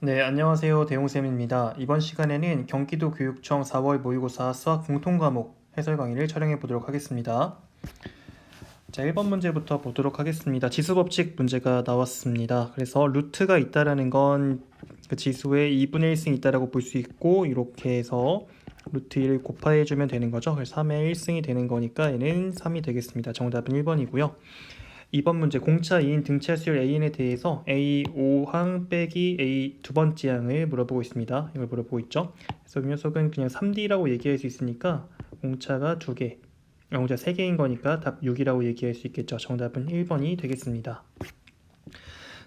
네, 안녕하세요. 대용쌤입니다. 이번 시간에는 경기도교육청 4월 모의고사 수학 공통과목 해설 강의를 촬영해 보도록 하겠습니다. 자, 1번 문제부터 보도록 하겠습니다. 지수법칙 문제가 나왔습니다. 그래서 루트가 있다라는 건 그 지수의 2분의 1승이 있다라고 볼 수 있고, 이렇게 해서 루트 1을 곱해주면 되는 거죠. 그래서 3의 1승이 되는 거니까 얘는 3이 되겠습니다. 정답은 1번이고요. 2번 문제 공차 2인 등차 수열 AN에 대해서 A 5항 빼기 A 두 번째 항을 물어보고 있습니다. 이걸 물어보고 있죠. 그래서 이 녀석은 그냥 3D라고 얘기할 수 있으니까 공차가 2개, 공차 3개인 거니까 답 6이라고 얘기할 수 있겠죠. 정답은 1번이 되겠습니다.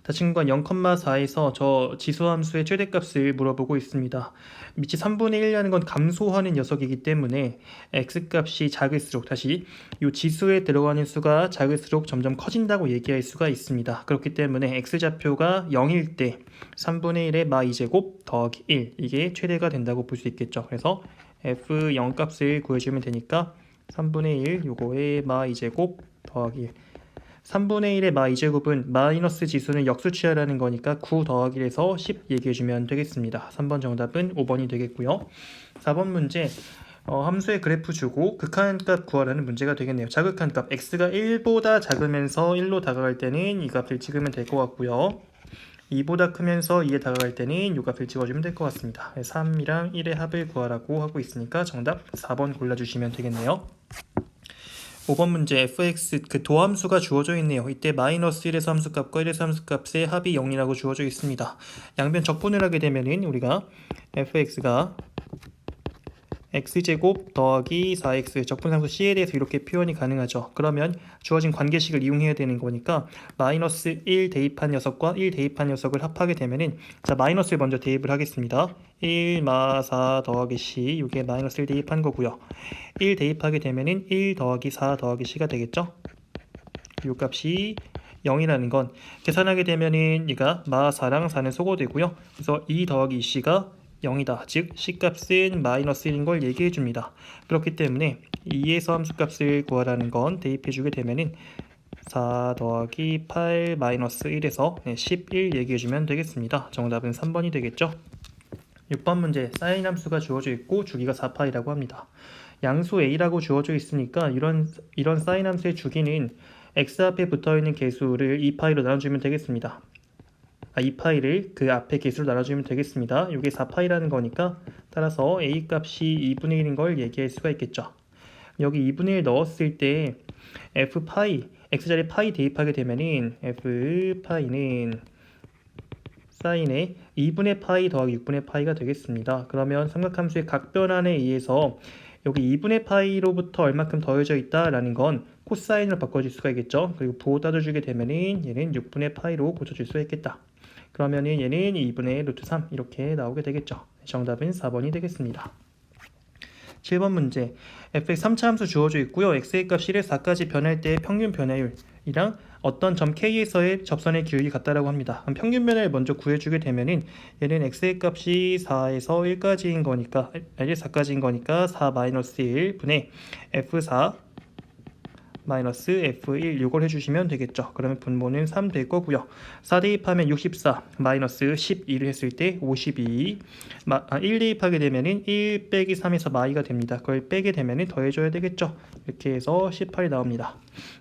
다친구가 0,4에서 저 지수함수의 최대값을 물어보고 있습니다. 밑이 3분의 1이라는 건 감소하는 녀석이기 때문에 x값이 작을수록, 다시 이 지수에 들어가는 수가 작을수록 점점 커진다고 얘기할 수가 있습니다. 그렇기 때문에 x좌표가 0일 때 3분의 1의 마 2제곱 더하기 1, 이게 최대가 된다고 볼 수 있겠죠. 그래서 f0 값을 구해주면 되니까 3분의 1 요거의 마 2제곱 더하기 1, 3분의 1의 마 2제곱은 마이너스 지수는 역수치하라는 거니까 9 더하기 1에서 10 얘기해주면 되겠습니다. 3번 정답은 5번이 되겠고요. 4번 문제, 함수의 그래프 주고 극한값 구하라는 문제가 되겠네요. 자극한값 x가 1보다 작으면서 1로 다가갈 때는 이 값을 찍으면 될 것 같고요. 2보다 크면서 2에 다가갈 때는 이 값을 찍어주면 될 것 같습니다. 3이랑 1의 합을 구하라고 하고 있으니까 정답 4번 골라주시면 되겠네요. 5번 문제 fx 그 도함수가 주어져 있네요. 이때 마이너스 1에서 함수값과 1에서 함수값의 합이 0이라고 주어져 있습니다. 양변 적분을 하게 되면은 우리가 fx가 x제곱 더하기 4x 적분상수 c에 대해서 이렇게 표현이 가능하죠. 그러면 주어진 관계식을 이용해야 되는 거니까 마이너스 1 대입한 녀석과 1 대입한 녀석을 합하게 되면은, 자, 마이너스를 먼저 대입을 하겠습니다. 1 마 4 더하기 c, 이게 마이너스 1 대입한 거고요. 1 대입하게 되면은 1 더하기 4 더하기 c가 되겠죠. 이 값이 0이라는 건 계산하게 되면은 얘가 마 4랑 4는 소거되고요. 그래서 2 더하기 2c가 0이다. 즉 C값은 마이너스 1인 걸 얘기해 줍니다. 그렇기 때문에 2에서 함수값을 구하라는 건 대입해 주게 되면은 4 더하기 8 마이너스 1에서 11 얘기해 주면 되겠습니다. 정답은 3번이 되겠죠. 6번 문제, 사인 함수가 주어져 있고 주기가 4파이라고 합니다. 양수 a라고 주어져 있으니까 이런 사인 함수의 주기는 x 앞에 붙어있는 개수를 2파이로 나눠주면 되겠습니다. 2파이를 그 앞에 개수로 나눠주면 되겠습니다. 이게 4파이라는 거니까 따라서 a 값이 2분의 1인 걸 얘기할 수가 있겠죠. 여기 2분의 1 넣었을 때 f파이, x자리에 파이 대입하게 되면은 f파이는 사인의 2분의 파이 더하기 6분의 파이가 되겠습니다. 그러면 삼각함수의 각변환에 의해서 여기 2분의 파이로부터 얼마큼 더해져 있다라는 건 코사인으로 바꿔줄 수가 있겠죠. 그리고 부호 따져주게 되면은 얘는 6분의 파이로 고쳐줄 수가 있겠다. 그러면은 얘는 2분의 루트 3 이렇게 나오게 되겠죠. 정답은 4번이 되겠습니다. 7번 문제, fx 3차 함수 주어져 있고요. x의 값이 1에서 4까지 변할 때의 평균 변화율이랑 어떤 점 k에서의 접선의 기울기 같다라고 합니다. 그럼 평균 변화를 먼저 구해주게 되면은 얘는 x의 값이 4에서 1까지인 거니까 1에서 4까지인 거니까 4 마이너스 1분의 f4 마이너스 f1 이걸 해주시면 되겠죠. 그러면 분모는 3 될 거고요. 4 대입하면 64 마이너스 12를 했을 때 52, 1 대입하게 되면은 1 빼기 3에서 마이가 됩니다. 그걸 빼게 되면은 더해줘야 되겠죠. 이렇게 해서 18이 나옵니다.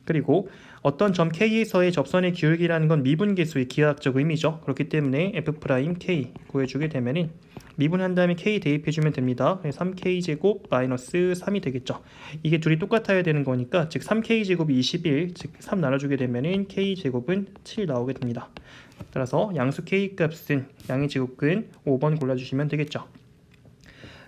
그리고 어떤 점 K에서의 접선의 기울기라는 건 미분계수의 기하학적 의미죠. 그렇기 때문에 F'K 구해주게 되면은 미분한 다음에 K 대입해주면 됩니다. 3K제곱 마이너스 3이 되겠죠. 이게 둘이 똑같아야 되는 거니까, 즉 3K제곱이 21, 즉 3 나눠주게 되면은 K제곱은 7 나오게 됩니다. 따라서 양수 K값은 양의 제곱근 5번 골라주시면 되겠죠.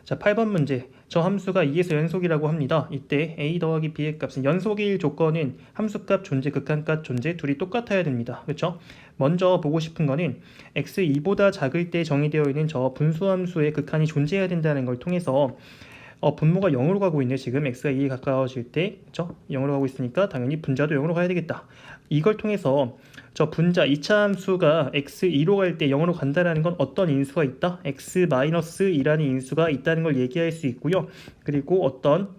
자, 8번 문제, 저 함수가 2에서 연속이라고 합니다. 이때 a 더하기 b의 값은 연속일 조건은 함수값 존재, 극한값 존재 둘이 똑같아야 됩니다. 그렇죠? 먼저 보고 싶은 거는 x2보다 작을 때 정의되어 있는 저 분수함수의 극한이 존재해야 된다는 걸 통해서 분모가 0으로 가고 있네. 지금 x가 2에 가까워질 때, 그렇죠? 0으로 가고 있으니까 당연히 분자도 0으로 가야 되겠다. 이걸 통해서 저 분자 2차 함수가 x2로 갈 때 0으로 간다라는 건 어떤 인수가 있다? x-2라는 인수가 있다는 걸 얘기할 수 있고요. 그리고 어떤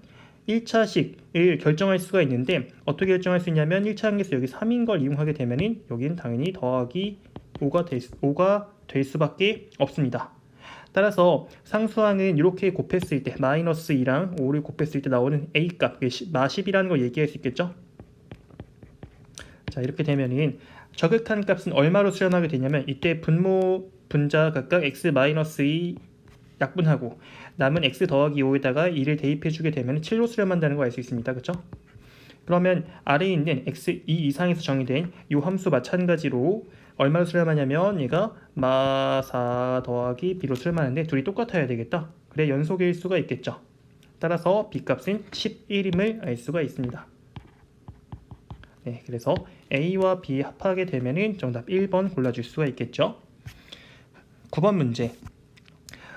1차식을 결정할 수가 있는데, 어떻게 결정할 수 있냐면 1차 항에서 여기 3인 걸 이용하게 되면은 여기는 당연히 더하기 5가 될 수밖에 없습니다. 따라서 상수항은 이렇게 곱했을 때 마이너스 2랑 5를 곱했을 때 나오는 A값, 마10이라는 걸 얘기할 수 있겠죠? 자, 이렇게 되면은 저극한 값은 얼마로 수렴하게 되냐면 이때 분모, 분자 각각 x-2 약분하고 남은 x 더하기 5에다가 2를 대입해주게 되면 7로 수렴한다는 거 알 수 있습니다. 그쵸? 그러면 아래에 있는 x2 이상에서 정의된 이 함수 마찬가지로 얼마로 수렴하냐면 얘가 마4 더하기 b로 수렴하는데 둘이 똑같아야 되겠다. 그래 연속일 수가 있겠죠. 따라서 b값은 11임을 알 수가 있습니다. 네, 그래서 A와 B 합하게 되면은 정답 1번 골라줄 수가 있겠죠. 9번 문제.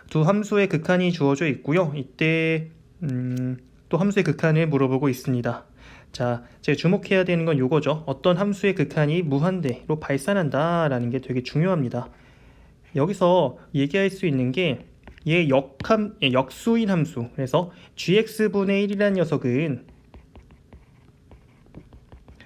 두 함수의 극한이 주어져 있고요. 이때 또 함수의 극한을 물어보고 있습니다. 자, 제가 주목해야 되는 건 요거죠. 어떤 함수의 극한이 무한대로 발산한다 라는 게 되게 중요합니다. 여기서 얘기할 수 있는 게 얘 역수인 함수. 그래서 gx분의 1이라는 녀석은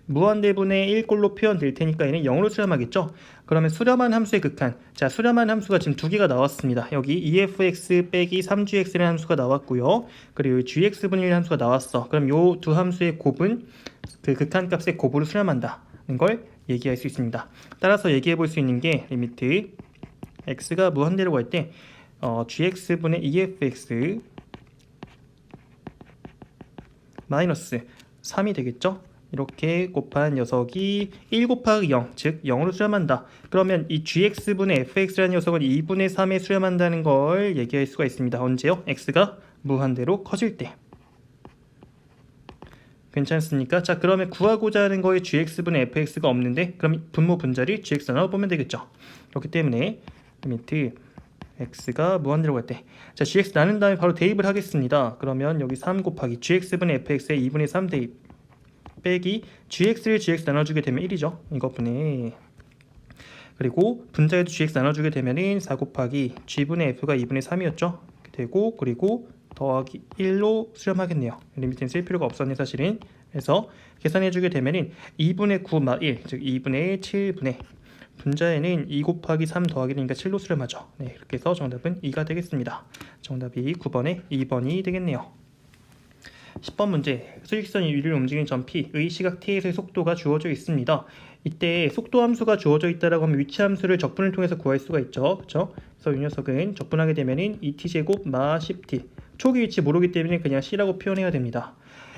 무한대분의 1꼴로 표현될 테니까 얘는 0으로 수렴하겠죠. 그러면 수렴한 함수의 극한. 자, 수렴한 함수가 지금 두 개가 나왔습니다. 여기 EFX 빼기 3GX라는 함수가 나왔고요. 그리고 GX분의 1 함수가 나왔어. 그럼 요 두 함수의 곱은 그 극한 값의 곱으로 수렴한다는 걸 얘기할 수 있습니다. 따라서 얘기해 볼 수 있는 게 리미트 x가 무한대로 갈 때 GX분의 EFX 마이너스 3이 되겠죠. 이렇게 곱한 녀석이 1 곱하기 0, 즉 0으로 수렴한다. 그러면 이 gx분의 fx라는 녀석은 2분의 3에 수렴한다는 걸 얘기할 수가 있습니다. 언제요? x가 무한대로 커질 때. 괜찮습니까? 자, 그러면 구하고자 하는 거에 gx분의 fx가 없는데 그럼 분모 분자를 gx 나눠 보면 되겠죠. 그렇기 때문에 리미트 x가 무한대로 갈 때, 자, gx 나눈 다음에 바로 대입을 하겠습니다. 그러면 여기 3 곱하기 gx분의 fx에 2분의 3 대입 빼기 gx를 gx 나눠주게 되면 1이죠. 이것분의, 그리고 분자에도 gx 나눠주게 되면은 4 곱하기 g분의 f가 2분의 3이었죠. 되고, 그리고 더하기 1로 수렴하겠네요. 리미트는 쓸 필요가 없었네 사실은. 그래서 계산해주게 되면은 2분의 9 마 1, 즉 2분의 7분의 분자에는 2 곱하기 3 더하기 1이니까 7로 수렴하죠. 네, 이렇게 해서 정답은 2가 되겠습니다. 정답이 9번에 2번이 되겠네요. 10번 문제. 수직선이 위를 움직이는 점 P의 시각 T에서의 속도가 주어져 있습니다. 이때 속도 함수가 주어져 있다라고 하면 위치 함수를 적분을 통해서 구할 수가 있죠. 그렇죠? 그래서 이 녀석은 적분하게 되면은 2t제곱 마 10t. 초기 위치 모르기 때문에 그냥 C라고 표현해야 됩니다.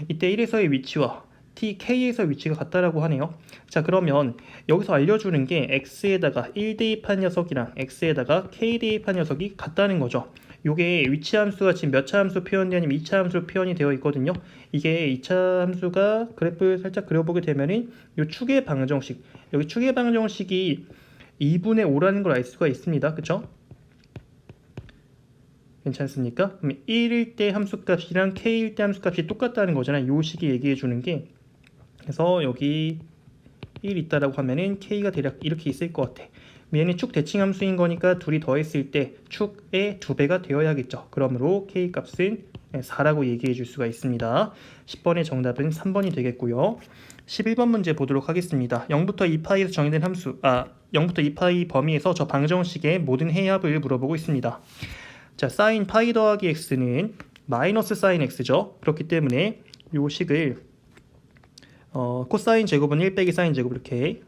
이때 1에서의 위치와 TK에서 위치가 같다라고 하네요. 자, 그러면 여기서 알려주는 게 X에다가 1 대입한 녀석이랑 X에다가 K 대입한 녀석이 같다는 거죠. 요게 위치 함수가 지금 몇 차 함수 표현되냐면 2차 함수로 표현이 되어 있거든요. 이게 2차 함수가 그래프를 살짝 그려보게 되면은 요 축의 방정식, 여기 축의 방정식이 2분의 5라는 걸 알 수가 있습니다. 그쵸? 괜찮습니까? 그럼 1일 때 함수값이랑 K일 때 함수값이 똑같다는 거잖아요. 요 식이 얘기해 주는 게. 그래서 여기 1 있다라고 하면은 K가 대략 이렇게 있을 것 같아. 얘는 축 대칭 함수인 거니까 둘이 더했을 때 축의 2배가 되어야겠죠. 그러므로 K 값은 4라고 얘기해 줄 수가 있습니다. 10번의 정답은 3번이 되겠고요. 11번 문제 보도록 하겠습니다. 0부터 2파이에서 정의된 함수, 0부터 2파이 범위에서 저 방정식의 모든 해합을 물어보고 있습니다. 자, 사인 파이 더하기 x는 마이너스 사인 x죠. 그렇기 때문에 요 식을 코사인 제곱은 1 빼기 사인 제곱 이렇게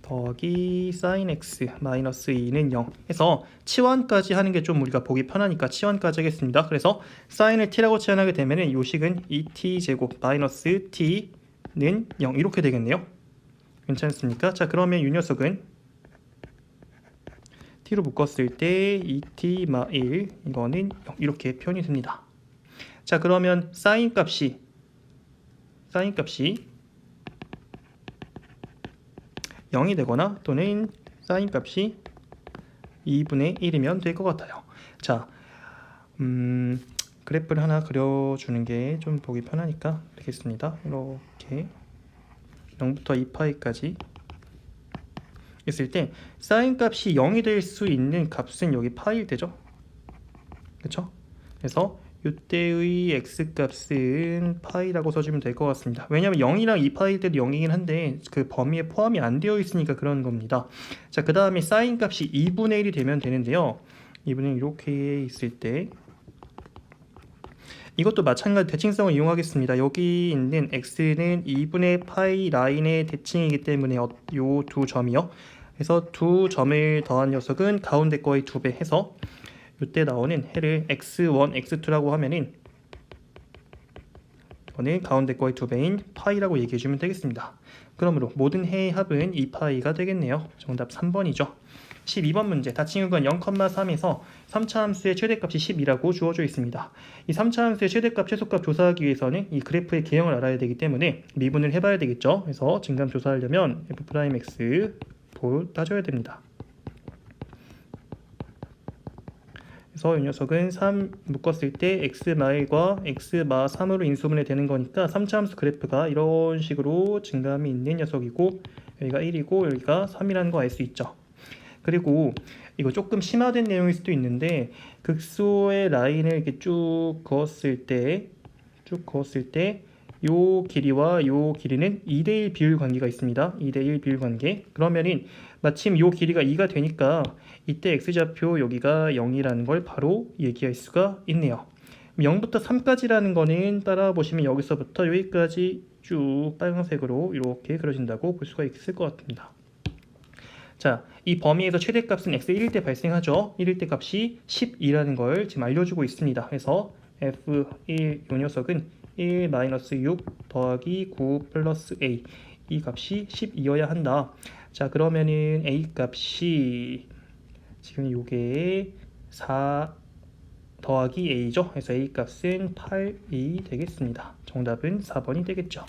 더하기 사인 x 마이너스 2는 0 해서 치환까지 하는 게 좀 우리가 보기 편하니까 치환까지 하겠습니다. 그래서 사인을 t라고 치환하게 되면 이 식은 2t 제곱 마이너스 t는 0 이렇게 되겠네요. 괜찮습니까? 자, 그러면 이 녀석은 t로 묶었을 때 2t 마 1 이거는 0 이렇게 표현이 됩니다. 자, 그러면 사인 값이 0이 되거나 또는 사인 값이 2분의 1이면 될 것 같아요. 자, 그래프를 하나 그려주는 게 좀 보기 편하니까 그리겠습니다. 이렇게 0부터 2파이까지 있을 때 사인 값이 0이 될 수 있는 값은 여기 파일 되죠. 그렇죠? 그래서 이때의 x값은 파이라고 써주면 될 것 같습니다. 왜냐하면 0이랑 2파일 때도 0이긴 한데 그 범위에 포함이 안 되어 있으니까 그런 겁니다. 자, 그 다음에 사인 값이 2분의 1이 되면 되는데요. 2분의 1 이렇게 있을 때 이것도 마찬가지 대칭성을 이용하겠습니다. 여기 있는 x는 2분의 파이 라인의 대칭이기 때문에 요 두 점이요. 그래서 두 점을 더한 녀석은 가운데 거의 2배 해서 이때 나오는 해를 x1, x2라고 하면은 이거는 가운데 거의 2배인 파이라고 얘기해주면 되겠습니다. 그러므로 모든 해의 합은 2파이가 되겠네요. 정답 3번이죠. 12번 문제, 다칭구간 0,3에서 3차 함수의 최대값이 10이라고 주어져 있습니다. 이 3차 함수의 최대값, 최소값 조사하기 위해서는 이 그래프의 개형을 알아야 되기 때문에 미분을 해봐야 되겠죠. 그래서 증감 조사하려면 f'x 따져야 됩니다. 그래서 이 녀석은 3 묶었을 때 x마일과 x마 3으로 인수분해 되는 거니까 3차 함수 그래프가 이런 식으로 증감이 있는 녀석이고 여기가 1이고 여기가 3이라는 거 알 수 있죠. 그리고 이거 조금 심화된 내용일 수도 있는데 극소의 라인을 이렇게 쭉 그었을 때 요 길이와 요 길이는 2대1 비율 관계가 있습니다. 2대1 비율 관계. 그러면은 마침 요 길이가 2가 되니까 이때 x좌표 여기가 0이라는 걸 바로 얘기할 수가 있네요. 0부터 3까지라는 거는 따라 보시면 여기서부터 여기까지 쭉 빨간색으로 이렇게 그려진다고 볼 수가 있을 것 같습니다. 자, 이 범위에서 최대값은 x 1일 때 발생하죠. 1일 때 값이 10이라는 걸 지금 알려주고 있습니다. 그래서 f1 이 녀석은 1-6 더하기 9 플러스 a 이 값이 10이어야 한다. 자, 그러면은 a 값이 지금 요게 4 더하기 a죠. 그래서 a 값은 8이 되겠습니다. 정답은 4번이 되겠죠.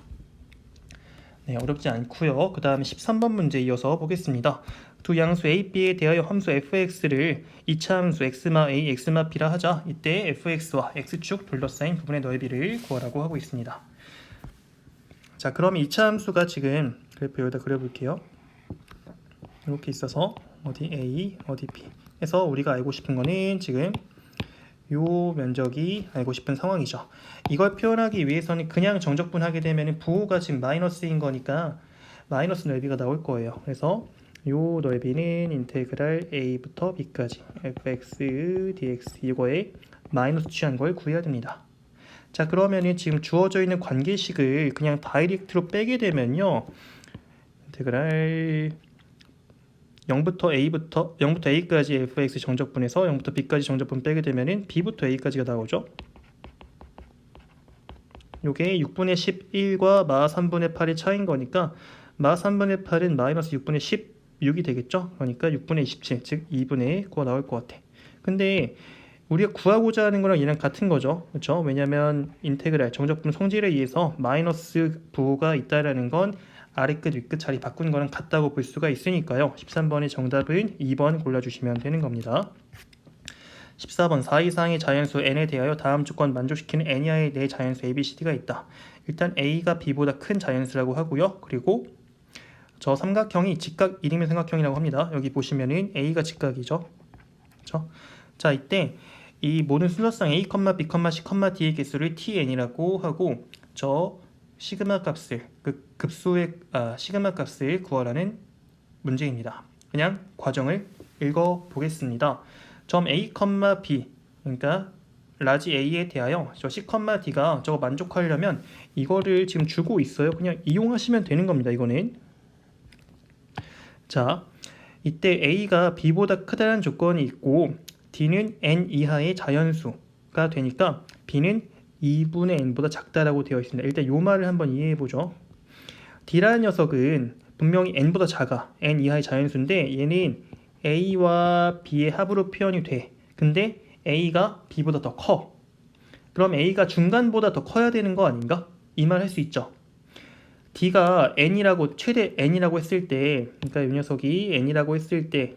네, 어렵지 않고요. 그 다음에 13번 문제 이어서 보겠습니다. 두 양수 a, b에 대하여 함수 fx를 2차 함수 x마 a, x마 b라 하자. 이때 fx와 x축 둘러싸인 부분의 넓이를 구하라고 하고 있습니다. 자, 그럼 2차 함수가 지금 그래프 여기다 그려볼게요. 이렇게 있어서 어디 a, 어디 b 해서 우리가 알고 싶은 거는 지금 요 면적이 알고 싶은 상황이죠. 이걸 표현하기 위해서는 그냥 정적분하게 되면 부호가 지금 마이너스인 거니까 마이너스 넓이가 나올 거예요. 그래서 요 넓이는 인테그랄 a부터 b까지 fx dx 이거에 마이너스 취한 걸 구해야 됩니다. 자, 그러면은 지금 주어져 있는 관계식을 그냥 다이렉트로 빼게 되면요, 인테그랄 0부터 a까지 fx 정적분에서 0부터 b까지 정적분 빼게 되면은 b부터 a까지가 나오죠. 요게 6분의 11과 마 3분의 8의 차이인 거니까 마 3분의 8은 마이너스 6분의 16이 되겠죠. 그러니까 6분의 27, 즉 2분의 9가 나올 것 같아. 근데 우리가 구하고자 하는 거랑 얘랑 같은 거죠. 그렇죠? 왜냐면 인테그랄 정적분 성질에 의해서 마이너스 부호가 있다라는 건 아래끝 윗끝 자리 바꾼 거랑 같다고 볼 수가 있으니까요. 13번의 정답은 2번 골라주시면 되는 겁니다. 14번 4 이상의 자연수 n에 대하여 다음 조건 만족시키는 n 이하의 네 자연수 ABCD가 있다. 일단 a가 b보다 큰 자연수라고 하고요. 그리고 저 삼각형이 직각 1이면 삼각형이라고 합니다. 여기 보시면은 a가 직각이죠. 그렇죠? 자, 이때 이 모든 순서상 a, b, c, d의 개수를 tn이라고 하고 저 시그마 값을 급수의 시그마 값을 구하라는 문제입니다. 그냥 과정을 읽어 보겠습니다. 점 a, b 그러니까 라지 a에 대하여 저 c, d가 저거 만족하려면 이거를 지금 주고 있어요. 그냥 이용하시면 되는 겁니다. 이거는 자, 이때 a가 b보다 크다는 조건이 있고 d는 n 이하의 자연수가 되니까 b는 2분의 n보다 작다라고 되어 있습니다. 일단 이 말을 한번 이해해보죠. d라는 녀석은 분명히 n보다 작아. n 이하의 자연수인데 얘는 a와 b의 합으로 표현이 돼. 근데 a가 b보다 더 커. 그럼 a가 중간보다 더 커야 되는 거 아닌가? 이 말 할 수 있죠. d가 n이라고 최대 n이라고 했을 때, 그러니까 이 녀석이 n이라고 했을 때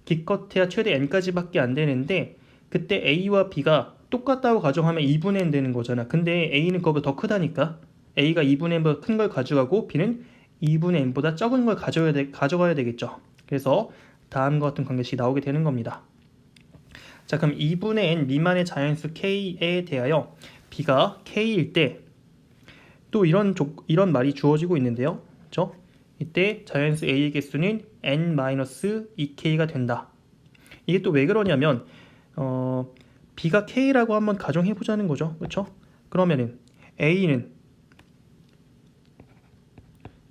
기껏해야 최대 n까지밖에 안 되는데 그때 a와 b가 똑같다고 가정하면 2분의 n 되는 거잖아. 근데 a는 그거보다 더 크다니까. a가 2분의 n보다 큰 걸 가져가고 b는 2분의 n보다 적은 걸 가져가야 되겠죠. 그래서 다음과 같은 관계식이 나오게 되는 겁니다. 자, 그럼 2분의 n 미만의 자연수 k에 대하여 b가 k일 때 또 이런 말이 주어지고 있는데요. 그렇죠? 이때 자연수 a의 개수는 n-2k가 된다. 이게 또 왜 그러냐면 b가 k라고 한번 가정해 보자는 거죠. 그렇죠? 그러면은 a는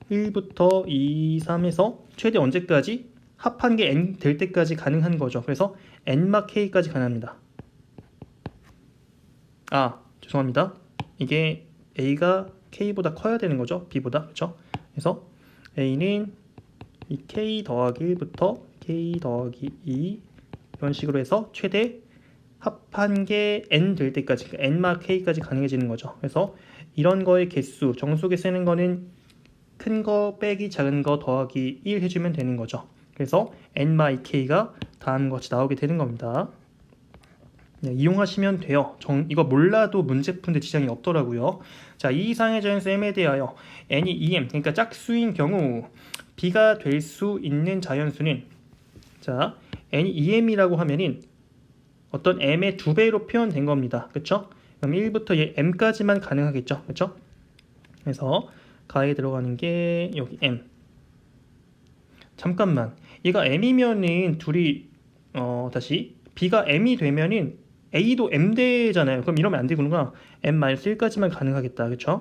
1부터 2, 3에서 최대 언제까지? 합한 게 n 될 때까지 가능한 거죠. 그래서 n-k까지 가능합니다. 죄송합니다. 이게 a가 k보다 커야 되는 거죠. b보다. 그렇죠? 그래서 a는 이 k 더하기 1부터 k 더하기 2 이런 식으로 해서 최대 합한 게 n 될 때까지, 그러니까 n-k까지 가능해지는 거죠. 그래서 이런 거의 개수, 정수계 쓰는 거는 큰 거 빼기 작은 거 더하기 1 해주면 되는 거죠. 그래서 n-k가 다음과 같이 나오게 되는 겁니다. 네, 이용하시면 돼요. 이거 몰라도 문제 푸는데 지장이 없더라고요. 자, 이 이상의 자연수 m에 대하여 n이 2m, 그러니까 짝수인 경우 b가 될 수 있는 자연수는, 자, n이 2m이라고 하면은 어떤 m의 2배로 표현된 겁니다. 그쵸? 그럼 1부터 m까지만 가능하겠죠. 그쵸? 그래서 가에 들어가는 게 여기 m. 잠깐만, 얘가 m이면은 둘이 다시 b가 m이 되면은 a도 m 되잖아요. 그럼 이러면 안 되구나. m-1까지만 가능하겠다. 그쵸?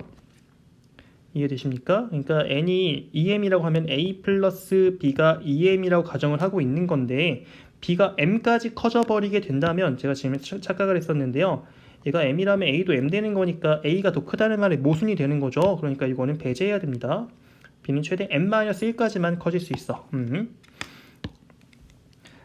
이해되십니까? 그러니까 n이 2m이라고 하면 a 플러스 b가 2m이라고 가정을 하고 있는 건데, b가 m까지 커져 버리게 된다면, 제가 지금 착각을 했었는데요, 얘가 m이라면 a도 m 되는 거니까 a가 더 크다는 말에 모순이 되는 거죠. 그러니까 이거는 배제해야 됩니다. b는 최대 m-1까지만 커질 수 있어.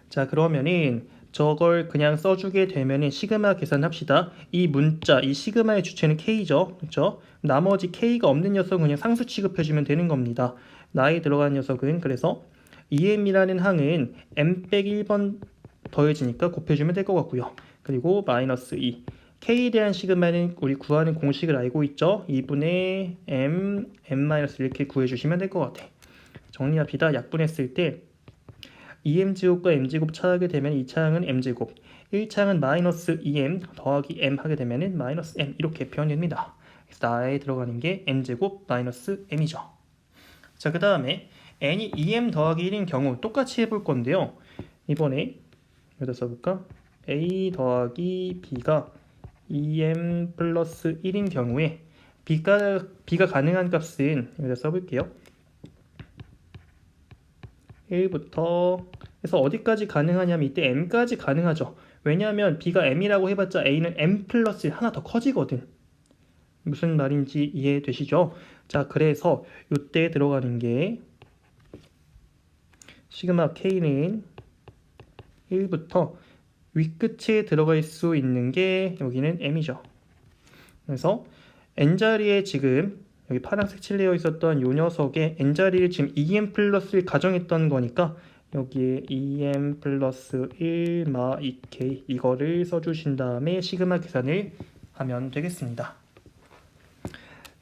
자, 그러면은 저걸 그냥 써주게 되면은 시그마 계산합시다. 이 문자, 이 시그마의 주체는 k죠. 그렇죠? 나머지 k가 없는 녀석은 그냥 상수 취급해주면 되는 겁니다. 나에 들어간 녀석은, 그래서 2m이라는 항은 m-1번 더해지니까 곱해주면 될 것 같고요. 그리고 마이너스 2. k에 대한 시그마는 우리 구하는 공식을 알고 있죠. 2분의 m, m-1 이렇게 구해주시면 될 것 같아. 정리합시다. 약분했을 때 2m제곱과 m제곱 차하게 되면 2차항은 m제곱, 1차항은 마이너스 2m 더하기 m 하게 되면 마이너스 m 이렇게 표현됩니다. 그래서 나에 들어가는 게 m제곱 마이너스 m이죠. 자, 그 다음에 n이 2m 더하기 1인 경우 똑같이 해볼 건데요. 이번에 여기다 써볼까? a 더하기 b가 2m 플러스 1인 경우에 b가 가능한 값은 여기다 써볼게요. 1부터 해서 어디까지 가능하냐면 이때 m까지 가능하죠. 왜냐하면 b가 m이라고 해봤자 a는 m 플러스 1 하나 더 커지거든. 무슨 말인지 이해되시죠? 자, 그래서 이때 들어가는 게 시그마 k는 1부터 윗끝에 들어갈 수 있는 게 여기는 m이죠. 그래서 n자리에 지금 여기 파란색 칠되어 있었던 요 녀석의 n자리를 지금 2m 플러스 1 가정했던 거니까 여기에 2m 플러스 1 마 2k 이거를 써주신 다음에 시그마 계산을 하면 되겠습니다.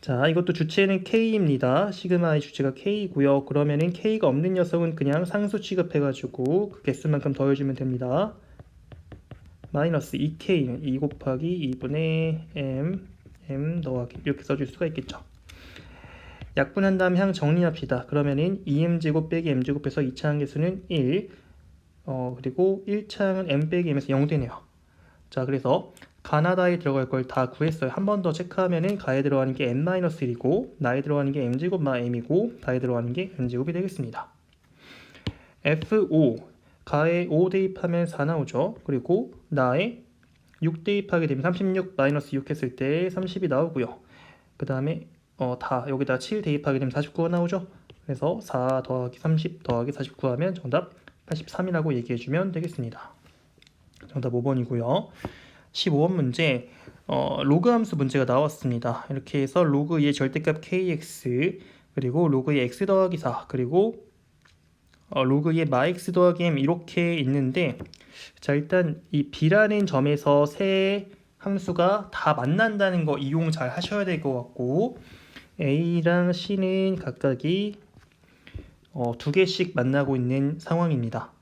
자, 이것도 주체는 k입니다. 시그마의 주체가 k고요. 그러면은 k가 없는 녀석은 그냥 상수 취급해가지고 그 개수만큼 더해주면 됩니다. 마이너스 2k는 2 곱하기 2분의 m 더하기 이렇게 써줄 수가 있겠죠. 약분한 다음 항 정리합시다. 그러면은 2m제곱 빼기 m제곱해서 2차항 개수는 1, 그리고 1차항은 m 빼기 m에서 0 되네요. 자, 그래서 가나다에 들어갈 걸 다 구했어요. 한 번 더 체크하면은 가에 들어가는 게 m-1이고 나에 들어가는 게 m제곱 마 m이고 다에 들어가는 게 m제곱이 되겠습니다. F5 가에 5 대입하면 4 나오죠. 그리고 나에 6 대입하게 되면 36 마이너스 6 했을 때 30이 나오고요. 그 다음에 다 여기다 7 대입하게 되면 49가 나오죠. 그래서 4 더하기 30 더하기 49 하면 정답 83이라고 얘기해주면 되겠습니다. 정답 5번이고요. 15번 문제 로그 함수 문제가 나왔습니다. 이렇게 해서 로그의 절대값 kx 그리고 로그의 x 더하기 4 그리고 로그의 마x 더하기 m 이렇게 있는데, 자, 일단 이 b라는 점에서 세 함수가 다 만난다는 거 이용 잘 하셔야 될 것 같고, a랑 c는 각각이 두 개씩 만나고 있는 상황입니다.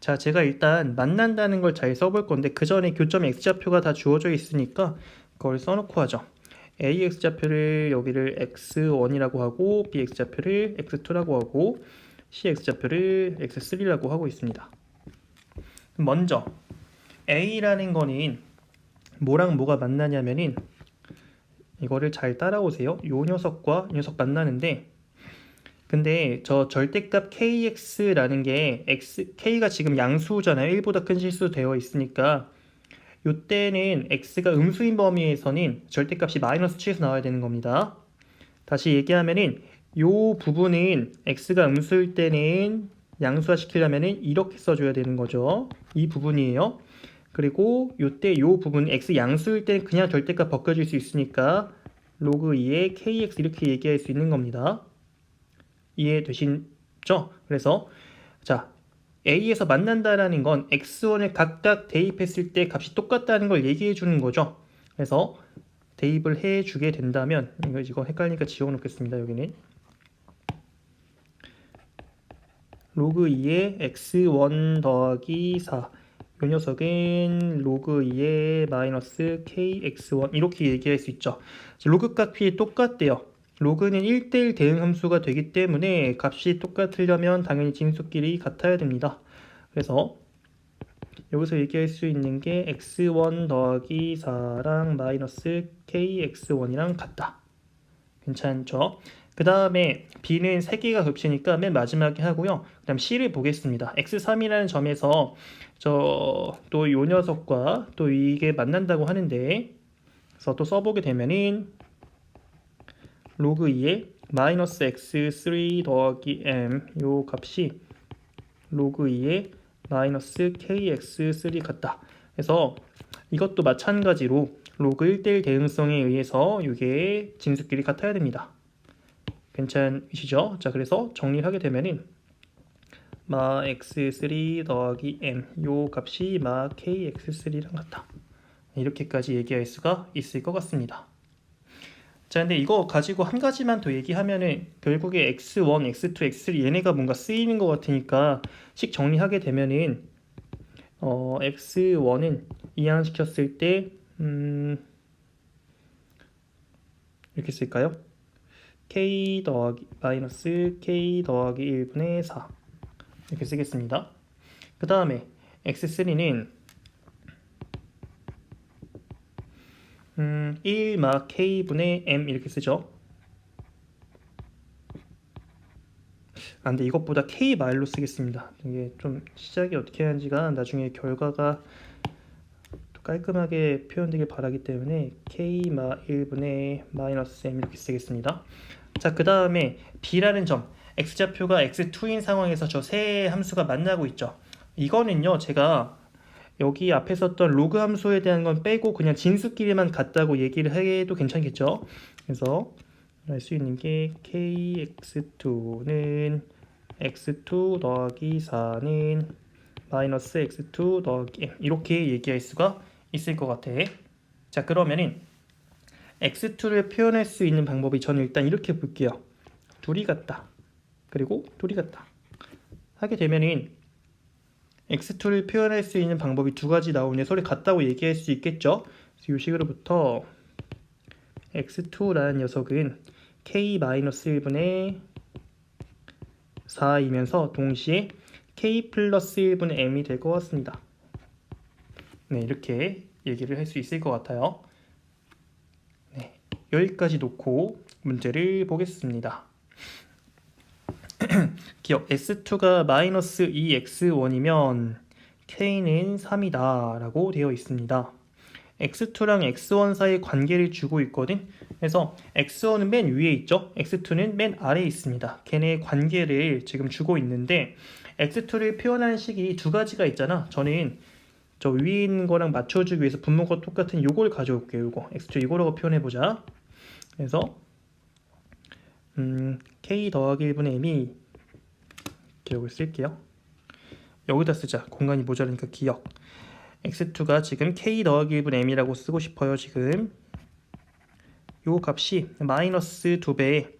자, 제가 일단 만난다는 걸 잘 써볼 건데 그 전에 교점 x좌표가 다 주어져 있으니까 그걸 써놓고 하죠. ax좌표를 여기를 x1이라고 하고 bx좌표를 x2라고 하고 cx좌표를 x3라고 하고 있습니다. 먼저 a라는 거는 뭐랑 뭐가 만나냐면은 이거를 잘 따라오세요. 요 녀석과 이 녀석 만나는데 근데 저 절대값 kx라는 게 k가 지금 양수잖아요. 1보다 큰 실수 되어 있으니까 요때는 x가 음수인 범위에서는 절대값이 마이너스 7에서 나와야 되는 겁니다. 다시 얘기하면은 요 부분은 x가 음수일 때는 양수화 시키려면은 이렇게 써줘야 되는 거죠. 이 부분이에요. 그리고 요때 요 부분 x 양수일 때는 그냥 절대값 벗겨질 수 있으니까 로그 2의 kx 이렇게 얘기할 수 있는 겁니다. 이해되시죠? 그래서 자 A에서 만난다라는 건 x1을 각각 대입했을 때 값이 똑같다는 걸 얘기해 주는 거죠. 그래서 대입을 해 주게 된다면 이거 헷갈리니까 지워 놓겠습니다. 여기는 로그 2의 x1 더하기 4 이 녀석은 로그 2의 마이너스 kx1 이렇게 얘기할 수 있죠. 로그 값이 똑같대요. 로그는 1대1 대응 함수가 되기 때문에 값이 똑같으려면 당연히 진수끼리 같아야 됩니다. 그래서 여기서 얘기할 수 있는 게 x1 더하기 4랑 마이너스 kx1이랑 같다. 괜찮죠? 그 다음에 b는 3개가 겹치니까 맨 마지막에 하고요. 그 다음 c를 보겠습니다. x3이라는 점에서 또 요 녀석과 또 이게 만난다고 하는데 그래서 또 써보게 되면은 로그 2의 마이너스 x3 더하기 m 요 값이 로그 2의 마이너스 kx3 같다. 그래서 이것도 마찬가지로 로그 1대1 대응성에 의해서 이게 진수끼리 같아야 됩니다. 괜찮으시죠? 자, 그래서 정리를 하게 되면은 마 x3 더하기 m 요 값이 마 kx3랑 같다. 이렇게까지 얘기할 수가 있을 것 같습니다. 자, 근데 이거 가지고 한 가지만 더 얘기하면은 결국에 x1, x2, x3 얘네가 뭔가 쓰이는 것 같으니까 식 정리하게 되면은 x1은 이항시켰을 때 이렇게 쓸까요? k 더하기 마이너스 k 더하기 1분의 4 이렇게 쓰겠습니다. 그 다음에 x3는 1마 k분의 m 이렇게 쓰죠. 근데 이것보다 k 마일로 쓰겠습니다. 이게 좀 시작이 어떻게 하는지가 나중에 결과가 깔끔하게 표현되길 바라기 때문에 k마 1분의 마이너스 m 이렇게 쓰겠습니다. 자, 그 다음에 b라는 점 x좌표가 x2인 상황에서 저 세 함수가 만나고 있죠. 이거는요 제가 여기 앞에 썼던 로그 함수에 대한 건 빼고 그냥 진수끼리만 같다고 얘기를 해도 괜찮겠죠. 그래서 알 수 있는 게 kx2는 x2 더하기 4는 마이너스 x2 더하기 m 이렇게 얘기할 수가 있을 것 같아. 자, 그러면은 x2를 표현할 수 있는 방법이 저는 일단 이렇게 볼게요. 둘이 같다. 그리고 둘이 같다. 하게 되면은 x2를 표현할 수 있는 방법이 두 가지 나오는데 서로 같다고 얘기할 수 있겠죠. 그래서 이 식으로부터 x2라는 녀석은 k-1분의 4이면서 동시에 k 플러스 1분의 m이 될 것 같습니다. 네, 이렇게 얘기를 할 수 있을 것 같아요. 네, 여기까지 놓고 문제를 보겠습니다. 기억 S2가 마이너스 2x1이면 k는 3이다 라고 되어 있습니다. x2랑 x1 사이의 관계를 주고 있거든. 그래서 x1은 맨 위에 있죠. x2는 맨 아래에 있습니다. 걔네의 관계를 지금 주고 있는데 x2를 표현하는 식이 두 가지가 있잖아. 저는 저 위에 있는 거랑 맞춰주기 위해서 분모가 똑같은 요걸 가져올게요. 요거 x2 이거라고 표현해보자. 그래서 k 더하기 1분의 m이 기억을 쓸게요. 여기다 쓰자. 공간이 모자라니까 기억. x2가 지금 k 더하기 1분의 m이라고 쓰고 싶어요. 지금 요 값이 마이너스 2배에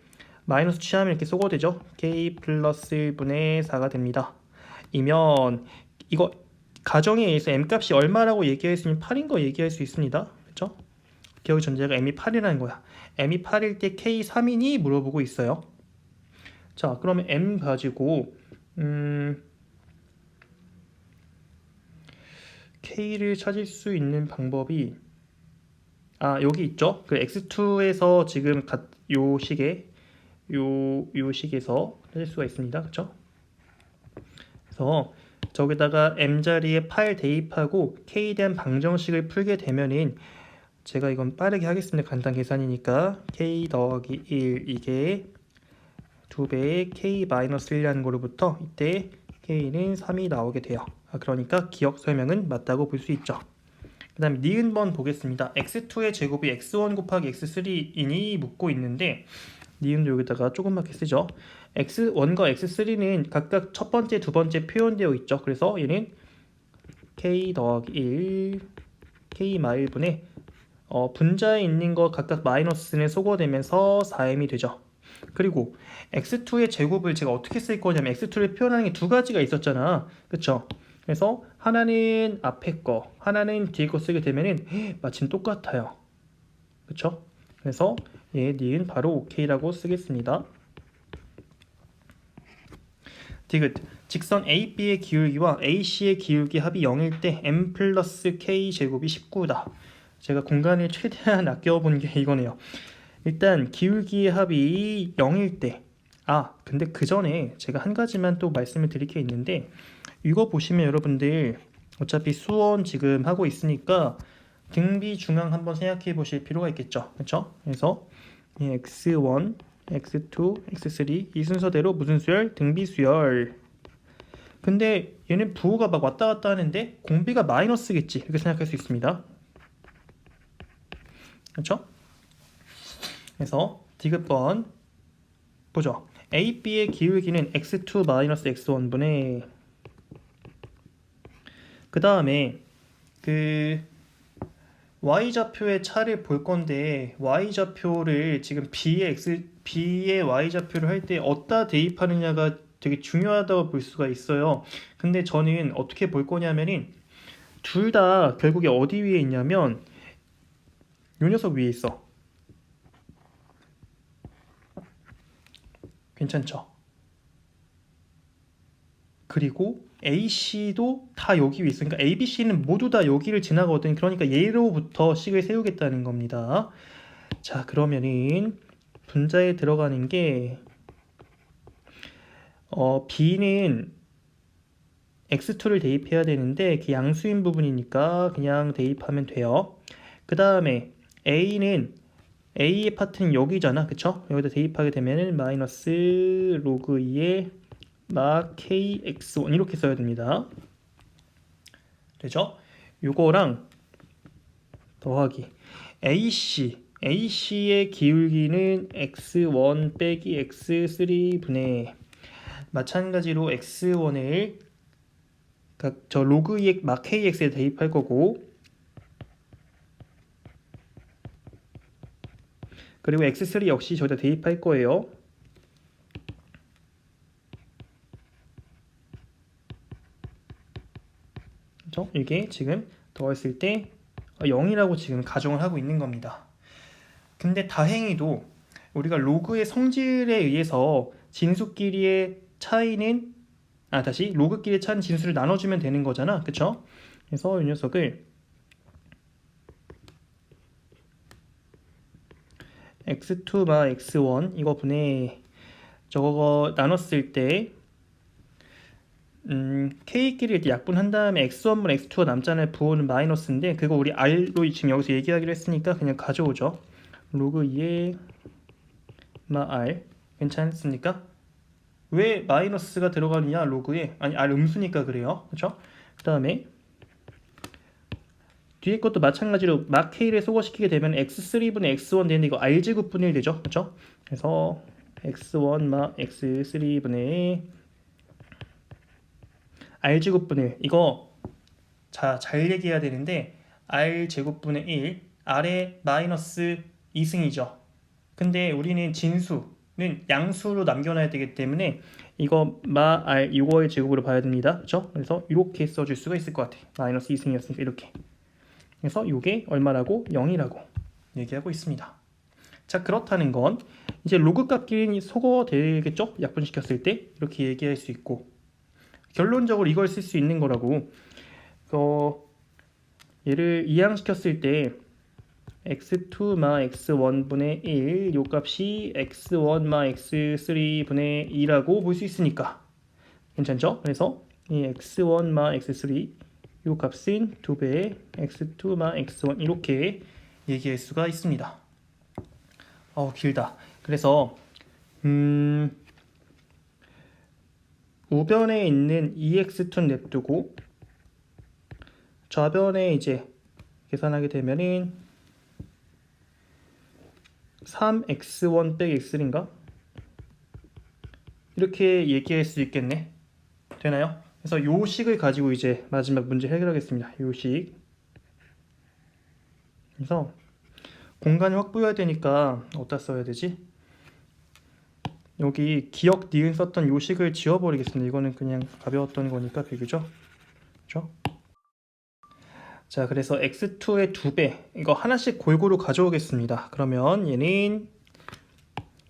마이너스 취하면 이렇게 쏘고 되죠. k 플러스 1분의 4가 됩니다. 이면 이거 가정에 의해서 m값이 얼마라고 얘기했으면 8인 거 얘기할 수 있습니다. 그렇죠? 기억의 전제가 m이 8이라는 거야. m이 8일 때 k 3이니 물어보고 있어요. 자, 그러면 m 가지고 k를 찾을 수 있는 방법이 여기 있죠. 그 x2에서 지금 요 식에서 찾을 수가 있습니다. 그렇죠? 그래서 저기다가 m 자리에 8 대입하고 k에 대한 방정식을 풀게 되면은 제가 이건 빠르게 하겠습니다. 간단 계산이니까 k 더하기 1 이게 2배의 k-1이라는 거로부터 이때 k는 3이 나오게 돼요. 그러니까 기억 설명은 맞다고 볼 수 있죠. 그 다음에 니은번 보겠습니다. x2의 제곱이 x1 곱하기 x3이니 묻고 있는데 니은도 여기다가 조금밖에 쓰죠. x1과 x3는 각각 첫 번째, 두 번째 표현되어 있죠. 그래서 얘는 k 더하기 1, k 마일분의 분자에 있는 거 각각 마이너스는 소거되면서 4m이 되죠. 그리고 x2의 제곱을 제가 어떻게 쓸 거냐면 x2를 표현하는 게 두 가지가 있었잖아. 그쵸? 그래서 하나는 앞에 거, 하나는 뒤에 거 쓰게 되면은 마침 똑같아요. 그쵸? 그래서 얘 니은 바로 OK라고 쓰겠습니다. 디귿 직선 AB의 기울기와 AC의 기울기 합이 0일 때 M 플러스 K 제곱이 19다. 제가 공간을 최대한 아껴본 게 이거네요. 일단 기울기의 합이 0일 때 근데 그 전에 제가 한 가지만 또 말씀을 드릴 게 있는데 이거 보시면 여러분들 어차피 수원 지금 하고 있으니까 등비 중앙 한번 생각해 보실 필요가 있겠죠. 그렇죠? 그래서 x1, x2, x3 이 순서대로 무슨 수열? 등비 수열. 근데 얘는 부호가 막 왔다 갔다 하는데 공비가 마이너스겠지. 이렇게 생각할 수 있습니다. 그렇죠? 그래서 디귿번 보죠. AB의 기울기는 x2 마이너스 x1분의 그 다음에 그 y좌표의 차를 볼 건데 y좌표를 지금 b의 y좌표를 할 때 어디다 대입하느냐가 되게 중요하다고 볼 수가 있어요. 근데 저는 어떻게 볼 거냐면은 둘 다 결국에 어디 위에 있냐면 요 녀석 위에 있어. 괜찮죠? 그리고 AC도 다 여기 위에 있어. 그러니까 A, B, C는 모두 다 여기를 지나거든. 그러니까 얘로부터 식을 세우겠다는 겁니다. 자, 그러면은 분자에 들어가는 게 B는 x2를 대입해야 되는데 그 양수인 부분이니까 그냥 대입하면 돼요. 그 다음에 A의 파트는 여기잖아. 그쵸? 여기다 대입하게 되면은 마이너스 로그 2의 막 kx1 이렇게 써야 됩니다. 되죠? 요거랑 더하기 AC의 기울기는 x1 빼기 x3분의 마찬가지로 x1을 저 로그 2의 막 kx에 대입할 거고 그리고 x3 역시 저기다 대입할 거예요. 그렇죠? 이게 지금 더했을 때 0이라고 지금 가정을 하고 있는 겁니다. 근데 다행히도 우리가 로그의 성질에 의해서 진수끼리의 차이는 로그끼리의 차이는 진수를 나눠주면 되는 거잖아. 그쵸? 그래서 이 녀석을 x2 마 x1 이거 분의 저거 나눴을 때 K끼리 이렇게 약분한 다음에 x1분 x2가 남잖아요. 부호는 마이너스인데 그거 우리 R로 지금 여기서 얘기하기로 했으니까 그냥 가져오죠. 로그 2의 마 R 괜찮습니까? 왜 마이너스가 들어가느냐 로그에 R 음수니까 그래요. 그렇죠? 그 다음에 뒤에 것도 마찬가지로 막 K를 소거시키게 되면 x3분의 x1 되는데 이거 R제곱분의 1 되죠. 그렇죠? 그래서 x1 마 x3분의 R제곱분의 이거 잘 얘기해야 되는데 R제곱분의 1 R의 마이너스 2승이죠. 근데 우리는 진수 양수로 남겨놔야 되기 때문에 이거 마알 이거의 제곱으로 봐야 됩니다. 그렇죠? 그래서 이렇게 써줄 수가 있을 것 같아. 마이너스 2승이었으니까 이렇게. 그래서 이게 얼마라고? 0이라고 얘기하고 있습니다. 자, 그렇다는 건 이제 로그 값끼리 소거되겠죠? 약분시켰을 때 이렇게 얘기할 수 있고, 결론적으로 이걸 쓸 수 있는 거라고. 얘를 이항시켰을 때 x2 마 x1분의 1 요 값이 x1 마 x3분의 2라고 볼 수 있으니까 괜찮죠? 그래서 이 x1 마 x3 요 값은 2배의 x2 마 x1 이렇게 얘기할 수가 있습니다. 길다. 그래서 우변에 있는 2x2는 냅두고 좌변에 이제 계산하게 되면은 3x1 빼기 x3인가? 이렇게 얘기할 수 있겠네. 되나요? 그래서 요 식을 가지고 이제 마지막 문제 해결하겠습니다. 요 식. 그래서 공간을 확보해야 되니까 어디다 써야 되지? 여기 기억 니은 썼던 요 식을 지워버리겠습니다. 이거는 그냥 가벼웠던 거니까 비교죠. 그렇죠? 자, 그래서 x2의 2배 이거 하나씩 골고루 가져오겠습니다. 그러면 얘는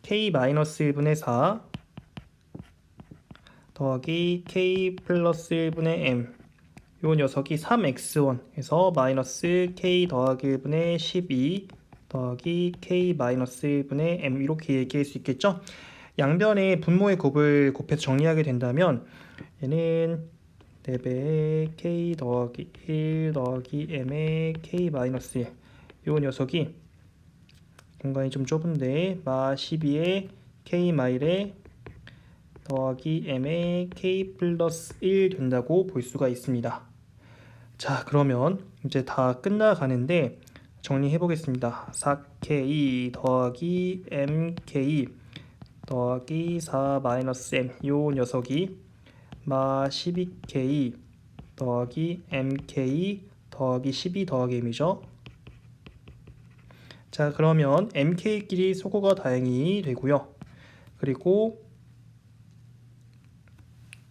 k-1분의 4 더하기 k 플러스 1분의 m 요 녀석이 3x1 해서 마이너스 k 더하기 1분의 12 더하기 k 마이너스 1분의 m 이렇게 얘기할 수 있겠죠? 양변에 분모의 곱을 곱해서 정리하게 된다면 얘는 4배의 k 더하기 1 더하기 m의 k 마이너스 1 요 녀석이 공간이 좀 좁은데 마 12의 k 마일에 더하기 m의 k 플러스 1 된다고 볼 수가 있습니다. 자, 그러면 이제 다 끝나가는데 정리해 보겠습니다. 4k 더하기 mk 더하기 4 마이너스 m 요 녀석이 마 12k 더하기 mk 더하기 12 더하기 m이죠. 자, 그러면 mk끼리 소거가 다행히 되고요. 그리고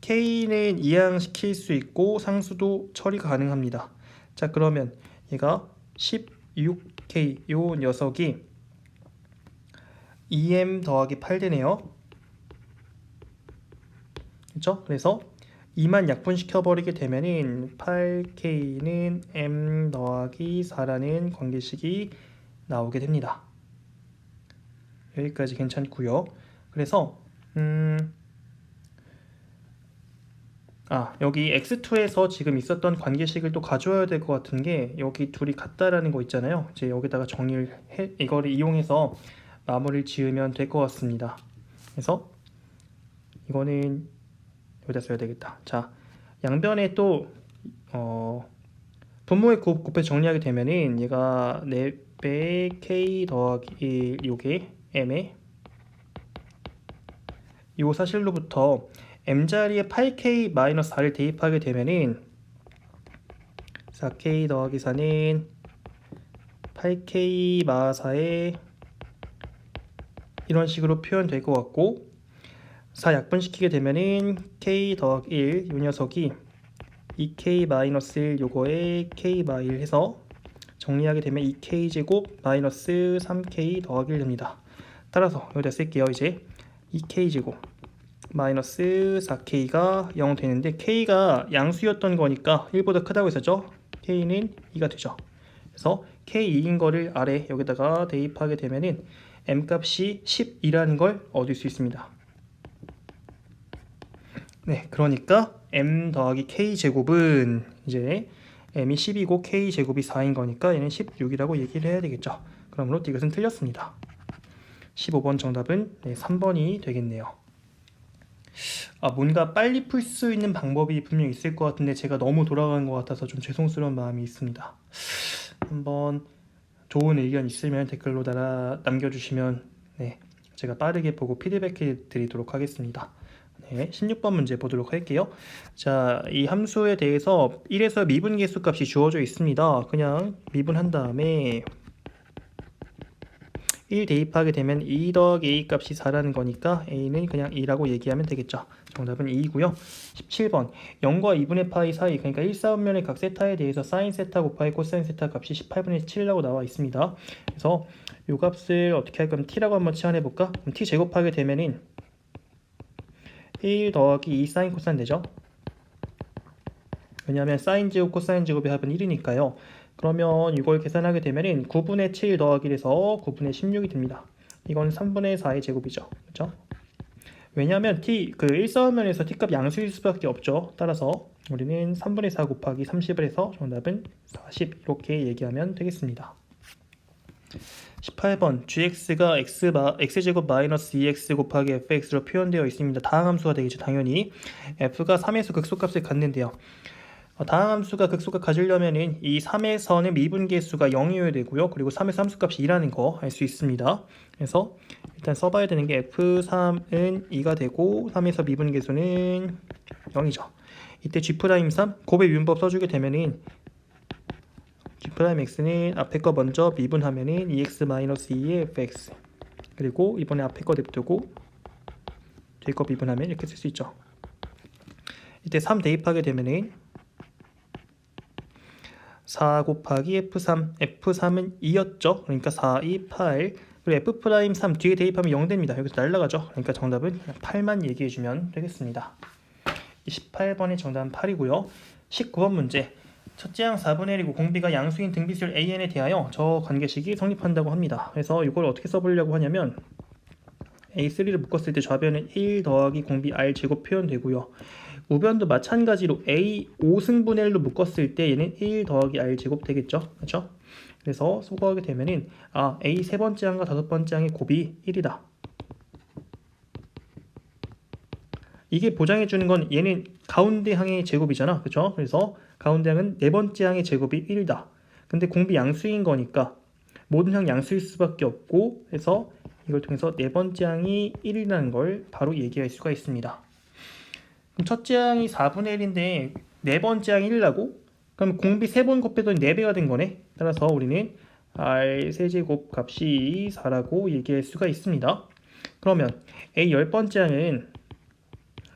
k는 이항시킬 수 있고 상수도 처리가 가능합니다. 자, 그러면 얘가 16k 요 녀석이 2m 더하기 8 되네요. 그렇죠? 그래서 2만 약분시켜 버리게 되면은 8k는 m 더하기 4라는 관계식이 나오게 됩니다. 여기까지 괜찮고요. 그래서 여기 x2에서 지금 있었던 관계식을 또 가져와야 될 것 같은 게 여기 둘이 같다라는 거 있잖아요. 이제 여기다가 정리를 이거를 이용해서 마무리를 지으면 될 것 같습니다. 그래서 이거는 여기다 써야 되겠다. 자, 양변에 또 분모의 곱해서 정리하게 되면은 얘가 4배의 k 더하기 1 요게 m의 요 사실로부터 m자리에 8k-4를 대입하게 되면은 4k 더하기 4는 8k-4에 이런 식으로 표현될 것 같고 4 약분시키게 되면은 k 더하기 1 요 녀석이 2k-1 요거에 k-1 해서 정리하게 되면 2k 제곱 마이너스 3k 더하기 1 됩니다. 따라서 여기다 쓸게요. 이제 2k 제곱 마이너스 4k가 0 되는데 k가 양수였던 거니까 1보다 크다고 했었죠. k는 2가 되죠. 그래서 k2인 거를 아래 여기다가 대입하게 되면은 m값이 10이라는 걸 얻을 수 있습니다. 네, 그러니까 m 더하기 k 제곱은 이제 m이 10이고 k 제곱이 4인 거니까 얘는 16이라고 얘기를 해야 되겠죠. 그러므로 이것은 틀렸습니다. 15번 정답은 3번이 되겠네요. 뭔가 빨리 풀 수 있는 방법이 분명 있을 것 같은데 제가 너무 돌아간 것 같아서 좀 죄송스러운 마음이 있습니다. 한번 좋은 의견 있으면 댓글로 남겨주시면 제가 빠르게 보고 피드백 드리도록 하겠습니다. 16번 문제 보도록 할게요. 자, 이 함수에 대해서 1에서 미분계수 값이 주어져 있습니다. 그냥 미분한 다음에 1 대입하게 되면 2 더하기 A 값이 4라는 거니까 A는 그냥 2라고 얘기하면 되겠죠. 정답은 2이고요. 17번 0과 2분의 파이 사이, 그러니까 1사분면의 각 세타에 대해서 사인 세타 곱하기 코사인 세타 값이 18분의 7이라고 나와 있습니다. 그래서 이 값을 어떻게 할 거면 t라고 한번 치환해 볼까? 그럼 t 제곱하게 되면은 1 더하기 2 사인 코사인 되죠. 왜냐하면 사인 제곱 코사인 제곱의 합은 1이니까요. 그러면 이걸 계산하게 되면은 9분의 7 더하기 해서 9분의 16이 됩니다. 이건 3분의 4의 제곱이죠. 그렇죠? 왜냐하면 그 일사분면에서 t값 양수일 수밖에 없죠. 따라서 우리는 3분의 4 곱하기 30을 해서 정답은 40 이렇게 얘기하면 되겠습니다. 18번 gx가 x제곱 마이너스 2x 곱하기 fx로 표현되어 있습니다. 다항함수가 되겠죠. 당연히 f가 3에서 극소값을 갖는데요. 다항함수가 극소값 가지려면은 이 3에서는 미분계수가 0이어야 되고요. 그리고 3에서 함수값이 2라는 거 알 수 있습니다. 그래서 일단 써봐야 되는 게 f3은 2가 되고 3에서 미분계수는 0이죠. 이때 g'3 곱의 미분법 써주게 되면은 g'x는 앞에 거 먼저 미분하면은 2x-2의 fx, 그리고 이번에 앞에 거 냅두고 뒤에 거 미분하면 이렇게 쓸 수 있죠. 이때 3 대입하게 되면은 4 곱하기 F3은 2였죠. 그러니까 4, 2, 8. 그리고 F'3 뒤에 대입하면 0 됩니다. 여기서 날라가죠. 그러니까 정답은 8만 얘기해주면 되겠습니다. 28번의 정답은 8이고요. 19번 문제. 첫째 항 4분의 1이고 공비가 양수인 등비술 AN에 대하여 저 관계식이 성립한다고 합니다. 그래서 이걸 어떻게 써보려고 하냐면 A3를 묶었을 때 좌변은 1 더하기 공비 R 제곱 표현되고요. 우변도 마찬가지로 A 5승분의 1로 묶었을 때 얘는 1 더하기 R 제곱 되겠죠. 그렇죠? 그래서 소거하게 되면은 A 세 번째 항과 다섯 번째 항의 곱이 1이다. 이게 보장해 주는 건 얘는 가운데 항의 제곱이잖아. 그렇죠? 그래서 가운데 항은 네 번째 항의 제곱이 1이다. 근데 공비 양수인 거니까 모든 항 양수일 수밖에 없고, 해서 이걸 통해서 네 번째 항이 1이라는 걸 바로 얘기할 수가 있습니다. 그럼 첫째 항이 4분의 1인데 네 번째 항이 1이라고? 그럼 공비 3번 곱해도 4배가 된 거네. 따라서 우리는 R 세제곱 값이 4라고 얘기할 수가 있습니다. 그러면 A 10번째 항은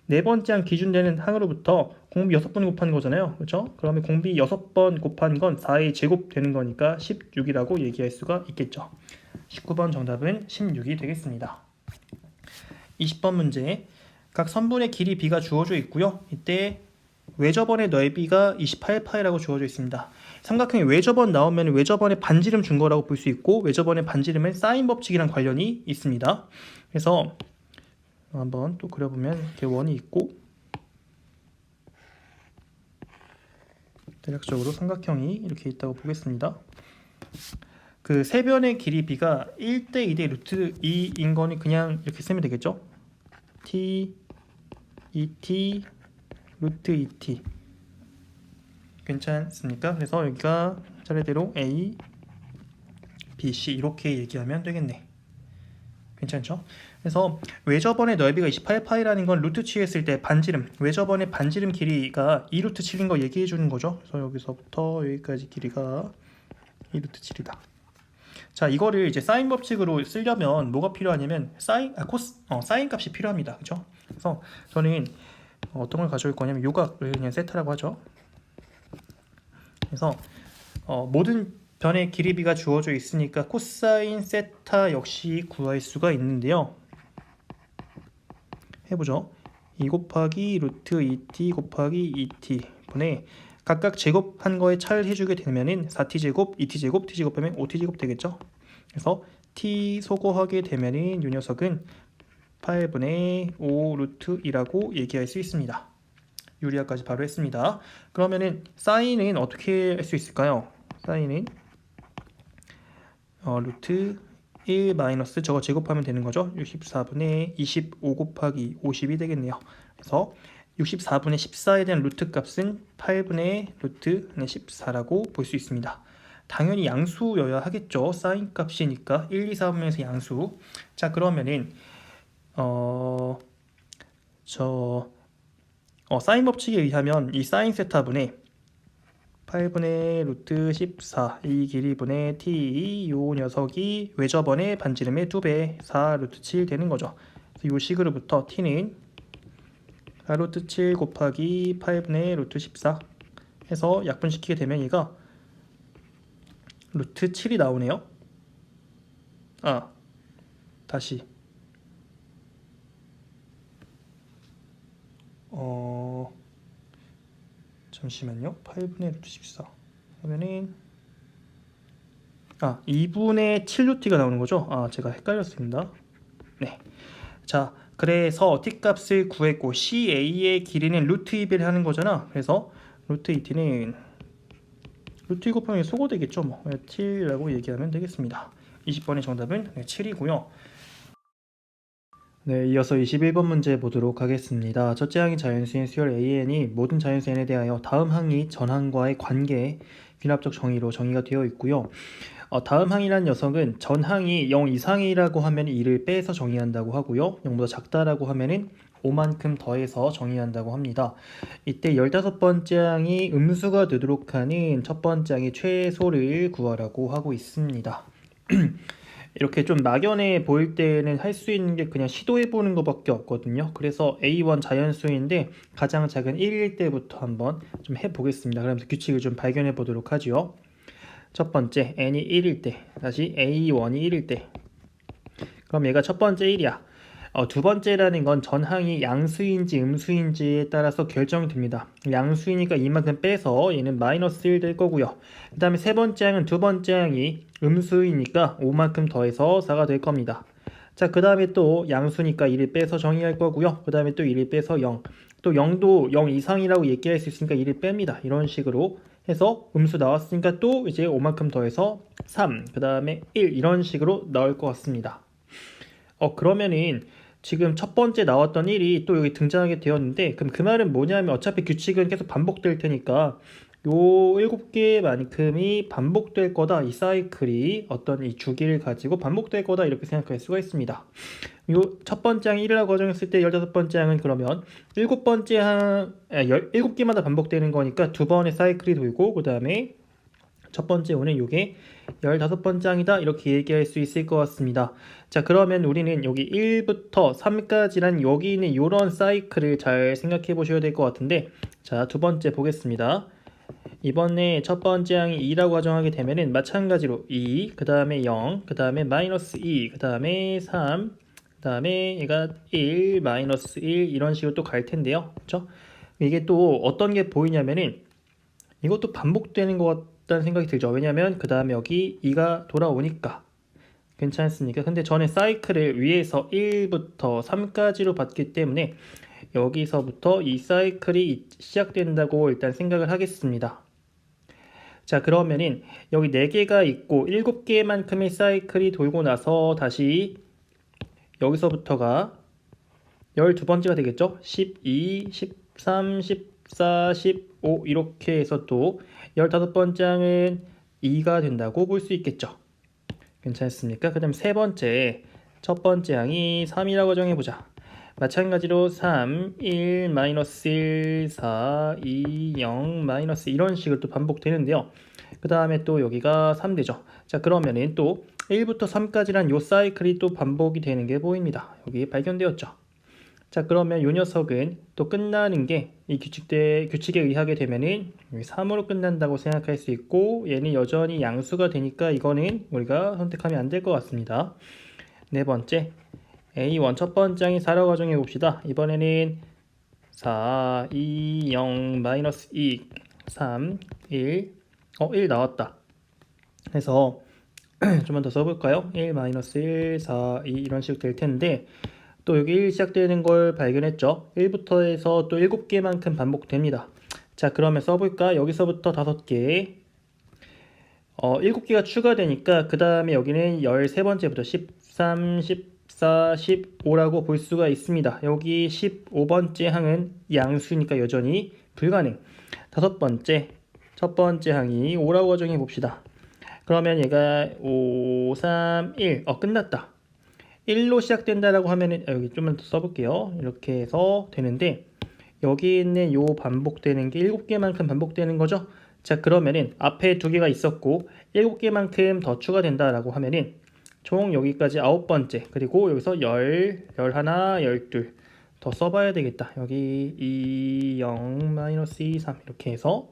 네 번째 항 기준되는 항으로부터 공비 6번 곱한 거잖아요. 그렇죠? 그러면 공비 6번 곱한 건 4의 제곱 되는 거니까 16이라고 얘기할 수가 있겠죠. 19번 정답은 16이 되겠습니다. 20번 문제. 각 선분의 길이 b가 주어져 있고요. 이때 외접원의 넓이가 28파이라고 주어져 있습니다. 삼각형에 외접원 나오면 외접원의 반지름 준 거라고 볼 수 있고, 외접원의 반지름은 사인 법칙이랑 관련이 있습니다. 그래서 한번 또 그려보면 이렇게 원이 있고, 대략적으로 삼각형이 이렇게 있다고 보겠습니다. 그 세 변의 길이 b가 1대 2대 루트 2인 거니 그냥 이렇게 쓰면 되겠죠. t 2t 루트 2t 괜찮습니까? 그래서 여기가 차례대로 a, b, c 이렇게 얘기하면 되겠네. 괜찮죠? 그래서 외접원의 넓이가 28파이라는 건 루트 취했을 때 반지름, 외접원의 반지름 길이가 2루트 7인 거 얘기해 주는 거죠. 그래서 여기서부터 여기까지 길이가 2루트 7이다. 자, 이거를 이제 사인 법칙으로 쓰려면 뭐가 필요하냐면 사인 값이 필요합니다. 그렇죠? 그래서 저는 어떤 걸 가져올 거냐면 요각을 그냥 세타라고 하죠. 그래서 모든 변의 길이 b가 주어져 있으니까 코사인 세타 역시 구할 수가 있는데요. 해보죠. 2 곱하기 루트 2t 곱하기 2t 분의 각각 제곱한 거에 차를 해주게 되면은 4t 제곱, 2t 제곱, t 제곱하면 5t 제곱 되겠죠. 그래서 t 소거하게 되면은 이 녀석은 8분의 5 루트 2라고 얘기할 수 있습니다. 유리화까지 바로 했습니다. 그러면은 사인은 어떻게 할 수 있을까요? 사인은 루트 1 마이너스 저거 제곱하면 되는 거죠. 64분의 25 곱하기 50이 되겠네요. 그래서 64분의 14에 대한 루트 값은 8분의 루트 14라고 볼 수 있습니다. 당연히 양수여야 하겠죠. 사인 값이니까 1, 2, 4분면에서 양수. 자, 그러면은 사인 법칙에 의하면 이 사인 세타분의 8분의 루트 14 이 길이분의 t 요 녀석이 외접원의 반지름의 2배 4 루트 7 되는 거죠. 그래서 요 식으로부터 t는 4 루트 7 곱하기 8분의 루트 14 해서 약분시키게 되면 얘가 루트 7이 나오네요. 다시 잠시만요. 8분의 루트 14 하면은 2분의 7루트가 나오는 거죠. 제가 헷갈렸습니다. 네. 자, 그래서 t 값을 구했고 CA의 길이는 루트 2배를 하는 거잖아. 그래서 루트 2t는 루트 2 곱하면 소거되겠죠. 7이라고 얘기하면 되겠습니다. 20번의 정답은 7이고요. 네, 이어서 21번 문제 보도록 하겠습니다. 첫째 항이 자연수인 수열 AN이 모든 자연수 N에 대하여 다음 항이 전항과의 관계 귀납적 정의로 정의가 되어 있고요. 다음 항이란 녀석은 전항이 0 이상이라고 하면 2를 빼서 정의한다고 하고요. 0보다 작다라고 하면은 5만큼 더해서 정의한다고 합니다. 이때 15번째 항이 음수가 되도록 하는 첫 번째 항의 최소를 구하라고 하고 있습니다. 이렇게 좀 막연해 보일 때는 할 수 있는 게 그냥 시도해 보는 것밖에 없거든요. 그래서 A1 자연수인데 가장 작은 1일 때부터 한번 좀 해보겠습니다. 그러면서 규칙을 좀 발견해 보도록 하죠. 첫 번째 n이 1일 때, 다시 A1이 1일 때, 그럼 얘가 첫 번째 1이야. 두 번째라는 건 전항이 양수인지 음수인지에 따라서 결정이 됩니다. 양수이니까 이만큼 빼서 얘는 마이너스 1 될 거고요. 그 다음에 세 번째 항은 두 번째 항이 음수이니까 5만큼 더해서 4가 될 겁니다. 자, 그 다음에 또 양수니까 1을 빼서 정의할 거고요. 그 다음에 또 1을 빼서 0. 또 0도 0 이상이라고 얘기할 수 있으니까 1을 뺍니다. 이런 식으로 해서 음수 나왔으니까 또 이제 5만큼 더해서 3, 그 다음에 1 이런 식으로 나올 것 같습니다. 그러면은 지금 첫 번째 나왔던 1이 또 여기 등장하게 되었는데, 그럼 그 말은 뭐냐면 어차피 규칙은 계속 반복될 테니까 요 7개만큼이 반복될 거다. 이 사이클이 어떤 이 주기를 가지고 반복될 거다. 이렇게 생각할 수가 있습니다. 요 첫 번째 항 1이라고 가정했을 때 15번째 항은 그러면 7번째 항 17개마다 반복되는 거니까 두 번의 사이클이 돌고, 그 다음에 첫 번째 오는 요게 15번째 항이다. 이렇게 얘기할 수 있을 것 같습니다. 자, 그러면 우리는 여기 1부터 3까지란 여기 있는 요런 사이클을 잘 생각해 보셔야 될 것 같은데, 자, 두 번째 보겠습니다. 이번에 첫 번째 항이 2라고 가정하게 되면은 마찬가지로 2, 그 다음에 0, 그 다음에 마이너스 2, 그 다음에 3, 그 다음에 얘가 1, 마이너스 1 이런 식으로 또 갈 텐데요. 그렇죠? 이게 또 어떤 게 보이냐면은 이것도 반복되는 것 같다는 생각이 들죠. 왜냐면 그 다음에 여기 2가 돌아오니까 괜찮습니까? 근데 저는 사이클을 위에서 1부터 3까지로 봤기 때문에 여기서부터 이 사이클이 시작된다고 일단 생각을 하겠습니다. 자, 그러면은 여기 4개가 있고 7개만큼의 사이클이 돌고 나서 다시 여기서부터가 12번째가 되겠죠? 12, 13, 14, 15 이렇게 해서 또 15번째 항은 2가 된다고 볼 수 있겠죠. 괜찮습니까? 그 다음 세 번째, 첫 번째 항이 3이라고 정해보자. 마찬가지로 3, 1, 마이너스 1, 4, 2, 0, 마이너스 이런 식으로 또 반복되는데요. 그 다음에 또 여기가 3 되죠. 자, 그러면은 또 1부터 3까지란 요 사이클이 또 반복이 되는 게 보입니다. 여기 발견되었죠. 자, 그러면 요 녀석은 또 끝나는 게 이 규칙에 의하게 되면은 3으로 끝난다고 생각할 수 있고, 얘는 여전히 양수가 되니까 이거는 우리가 선택하면 안 될 것 같습니다. 네 번째, A1 첫 번째 항이 4라고 가정해 봅시다. 이번에는 4, 2, 0, 마이너스 2, 3, 1, 1 나왔다. 그래서 좀만 더 써볼까요? 1, 마이너스 1, 4, 2 이런 식으로 될 텐데, 또 여기 1 시작되는 걸 발견했죠. 1부터 해서 또 7개만큼 반복됩니다. 자, 그러면 써볼까? 여기서부터 5개, 7개가 추가되니까 그 다음에 여기는 13번째부터 13, 14, 15라고 볼 수가 있습니다. 여기 15번째 항은 양수니까 여전히 불가능. 다섯 번째, 첫 번째 항이 5라고 가정해 봅시다. 그러면 얘가 5, 3, 1, 끝났다. 1로 시작된다라고 하면은 여기 좀만 더 써볼게요. 이렇게 해서 되는데 여기 있는 요 반복되는 게 7개만큼 반복되는 거죠. 자, 그러면은 앞에 2개가 있었고 7개만큼 더 추가된다라고 하면은 총 여기까지 9번째, 그리고 여기서 10, 11, 12 더 써봐야 되겠다. 여기 2, 0, 마이너스 2, 3 이렇게 해서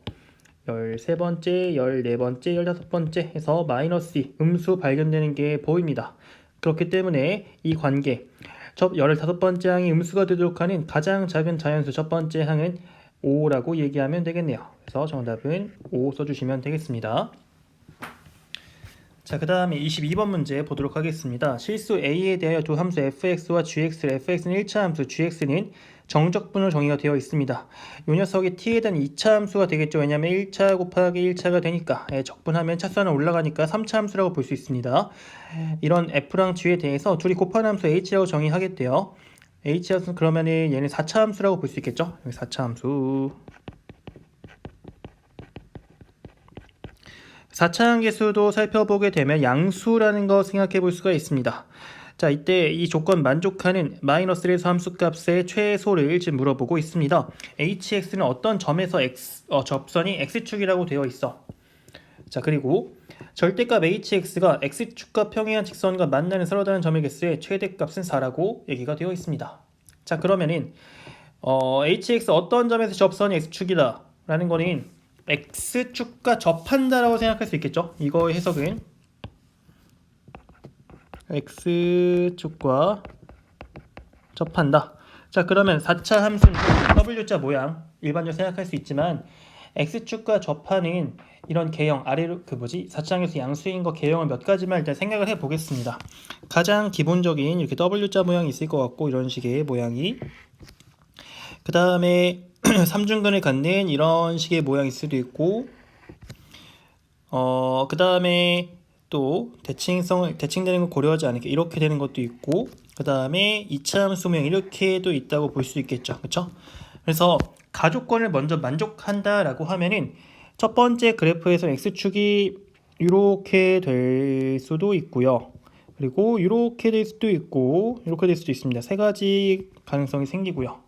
13번째, 14번째, 15번째 해서 마이너스 2 음수 발견되는 게 보입니다. 그렇기 때문에 이 관계 15번째 항이 음수가 되도록 하는 가장 작은 자연수 첫 번째 항은 5라고 얘기하면 되겠네요. 그래서 정답은 5 써주시면 되겠습니다. 자, 그 다음에 22번 문제 보도록 하겠습니다. 실수 a에 대하여 두 함수 fx와 gx를 fx는 1차 함수, gx는 정적분으로 정의가 되어 있습니다. 이 녀석이 t에 대한 2차 함수가 되겠죠. 왜냐하면 1차 곱하기 1차가 되니까 적분하면 차수는 올라가니까 3차 함수라고 볼 수 있습니다. 이런 f랑 g에 대해서 둘이 곱하는 함수 h라고 정의하겠대요. h함수는 그러면은 얘는 4차 함수라고 볼 수 있겠죠. 여기 4차 함수. 4차 함계수도 살펴보게 되면 양수라는 거 생각해 볼 수가 있습니다. 자, 이때 이 조건 만족하는 마이너스 1에서 함수값의 최소를 지금 물어보고 있습니다. hx는 어떤 점에서 접선이 x축이라고 되어 있어. 자, 그리고 절대값 hx가 x축과 평행한 직선과 만나는 서로 다른 점의 개수의 최대값은 4라고 얘기가 되어 있습니다. 자, 그러면은 hx 어떤 점에서 접선이 x축이다 라는 거는 x축과 접한다라고 생각할 수 있겠죠. 이거 해석은 x축과 접한다. 자, 그러면 4차 함수는 w자 모양 일반적으로 생각할 수 있지만 x축과 접하는 이런 개형 아래로 4차 함수 양수인 거 개형을 몇 가지만 일단 생각을 해 보겠습니다. 가장 기본적인 이렇게 w자 모양이 있을 것 같고 이런 식의 모양이, 그 다음에 삼중근을 갖는 이런 식의 모양일 수도 있고, 그 다음에 또 대칭되는 걸 고려하지 않게 이렇게 되는 것도 있고, 그 다음에 2차 함수 모양 이렇게도 있다고 볼 수 있겠죠. 그렇죠? 그래서 가조건을 먼저 만족한다라고 하면은 첫 번째 그래프에서 x축이 이렇게 될 수도 있고요. 그리고 이렇게 될 수도 있고 이렇게 될 수도 있습니다. 세 가지 가능성이 생기고요.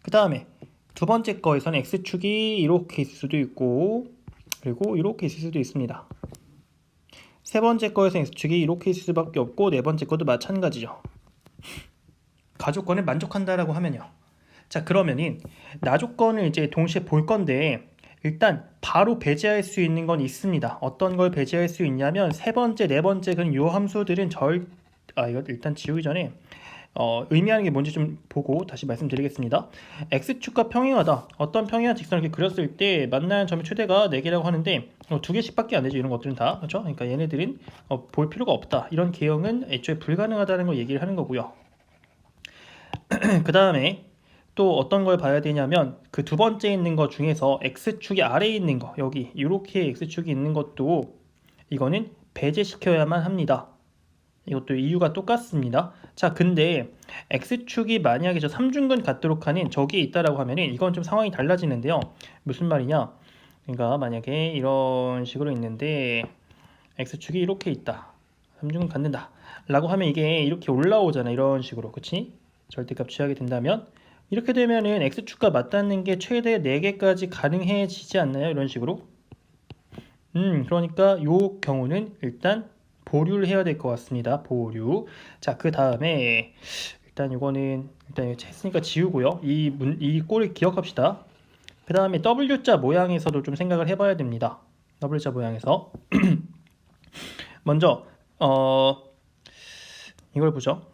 그 다음에 두 번째 거에서는 x축이 이렇게 있을 수도 있고 그리고 이렇게 있을 수도 있습니다. 세 번째 거에서는 x축이 이렇게 있을 수밖에 없고 네 번째 것도 마찬가지죠. 가조건을 만족한다라고 하면요. 자, 그러면은 나조건을 이제 동시에 볼 건데 일단 바로 배제할 수 있는 건 있습니다. 어떤 걸 배제할 수 있냐면 세 번째, 네 번째 그런 요 함수들은 이거 일단 지우기 전에 의미하는 게 뭔지 좀 보고 다시 말씀드리겠습니다. x축과 평행하다. 어떤 평행한 직선을 이렇게 그렸을 때 만나는 점의 최대가 4개라고 하는데 2개씩밖에 안 되죠. 이런 것들은 다. 그렇죠? 그러니까 얘네들은 볼 필요가 없다. 이런 개형은 애초에 불가능하다는 걸 얘기를 하는 거고요. 그 다음에 또 어떤 걸 봐야 되냐면 그 두 번째 있는 것 중에서 x축이 아래에 있는 거, 여기 이렇게 x축이 있는 것도 이거는 배제시켜야만 합니다. 이것도 이유가 똑같습니다. 자, 근데 x축이 만약에 저 삼중근 갖도록 하는 저기에 있다라고 하면은 이건 좀 상황이 달라지는데요. 무슨 말이냐? 그러니까 만약에 이런 식으로 있는데 x축이 이렇게 있다. 삼중근 갖는다. 라고 하면 이게 이렇게 올라오잖아. 이런 식으로. 그치? 절대값 취하게 된다면 이렇게 되면은 x축과 맞닿는 게 최대 4개까지 가능해지지 않나요? 이런 식으로. 그러니까 요 경우는 일단 보류를 해야 될 것 같습니다. 보류. 자, 그 다음에 일단 이거는 일단 했으니까 지우고요. 이 꼴을 기억합시다. 그 다음에 W자 모양에서도 좀 생각을 해봐야 됩니다. W자 모양에서 먼저 이걸 보죠.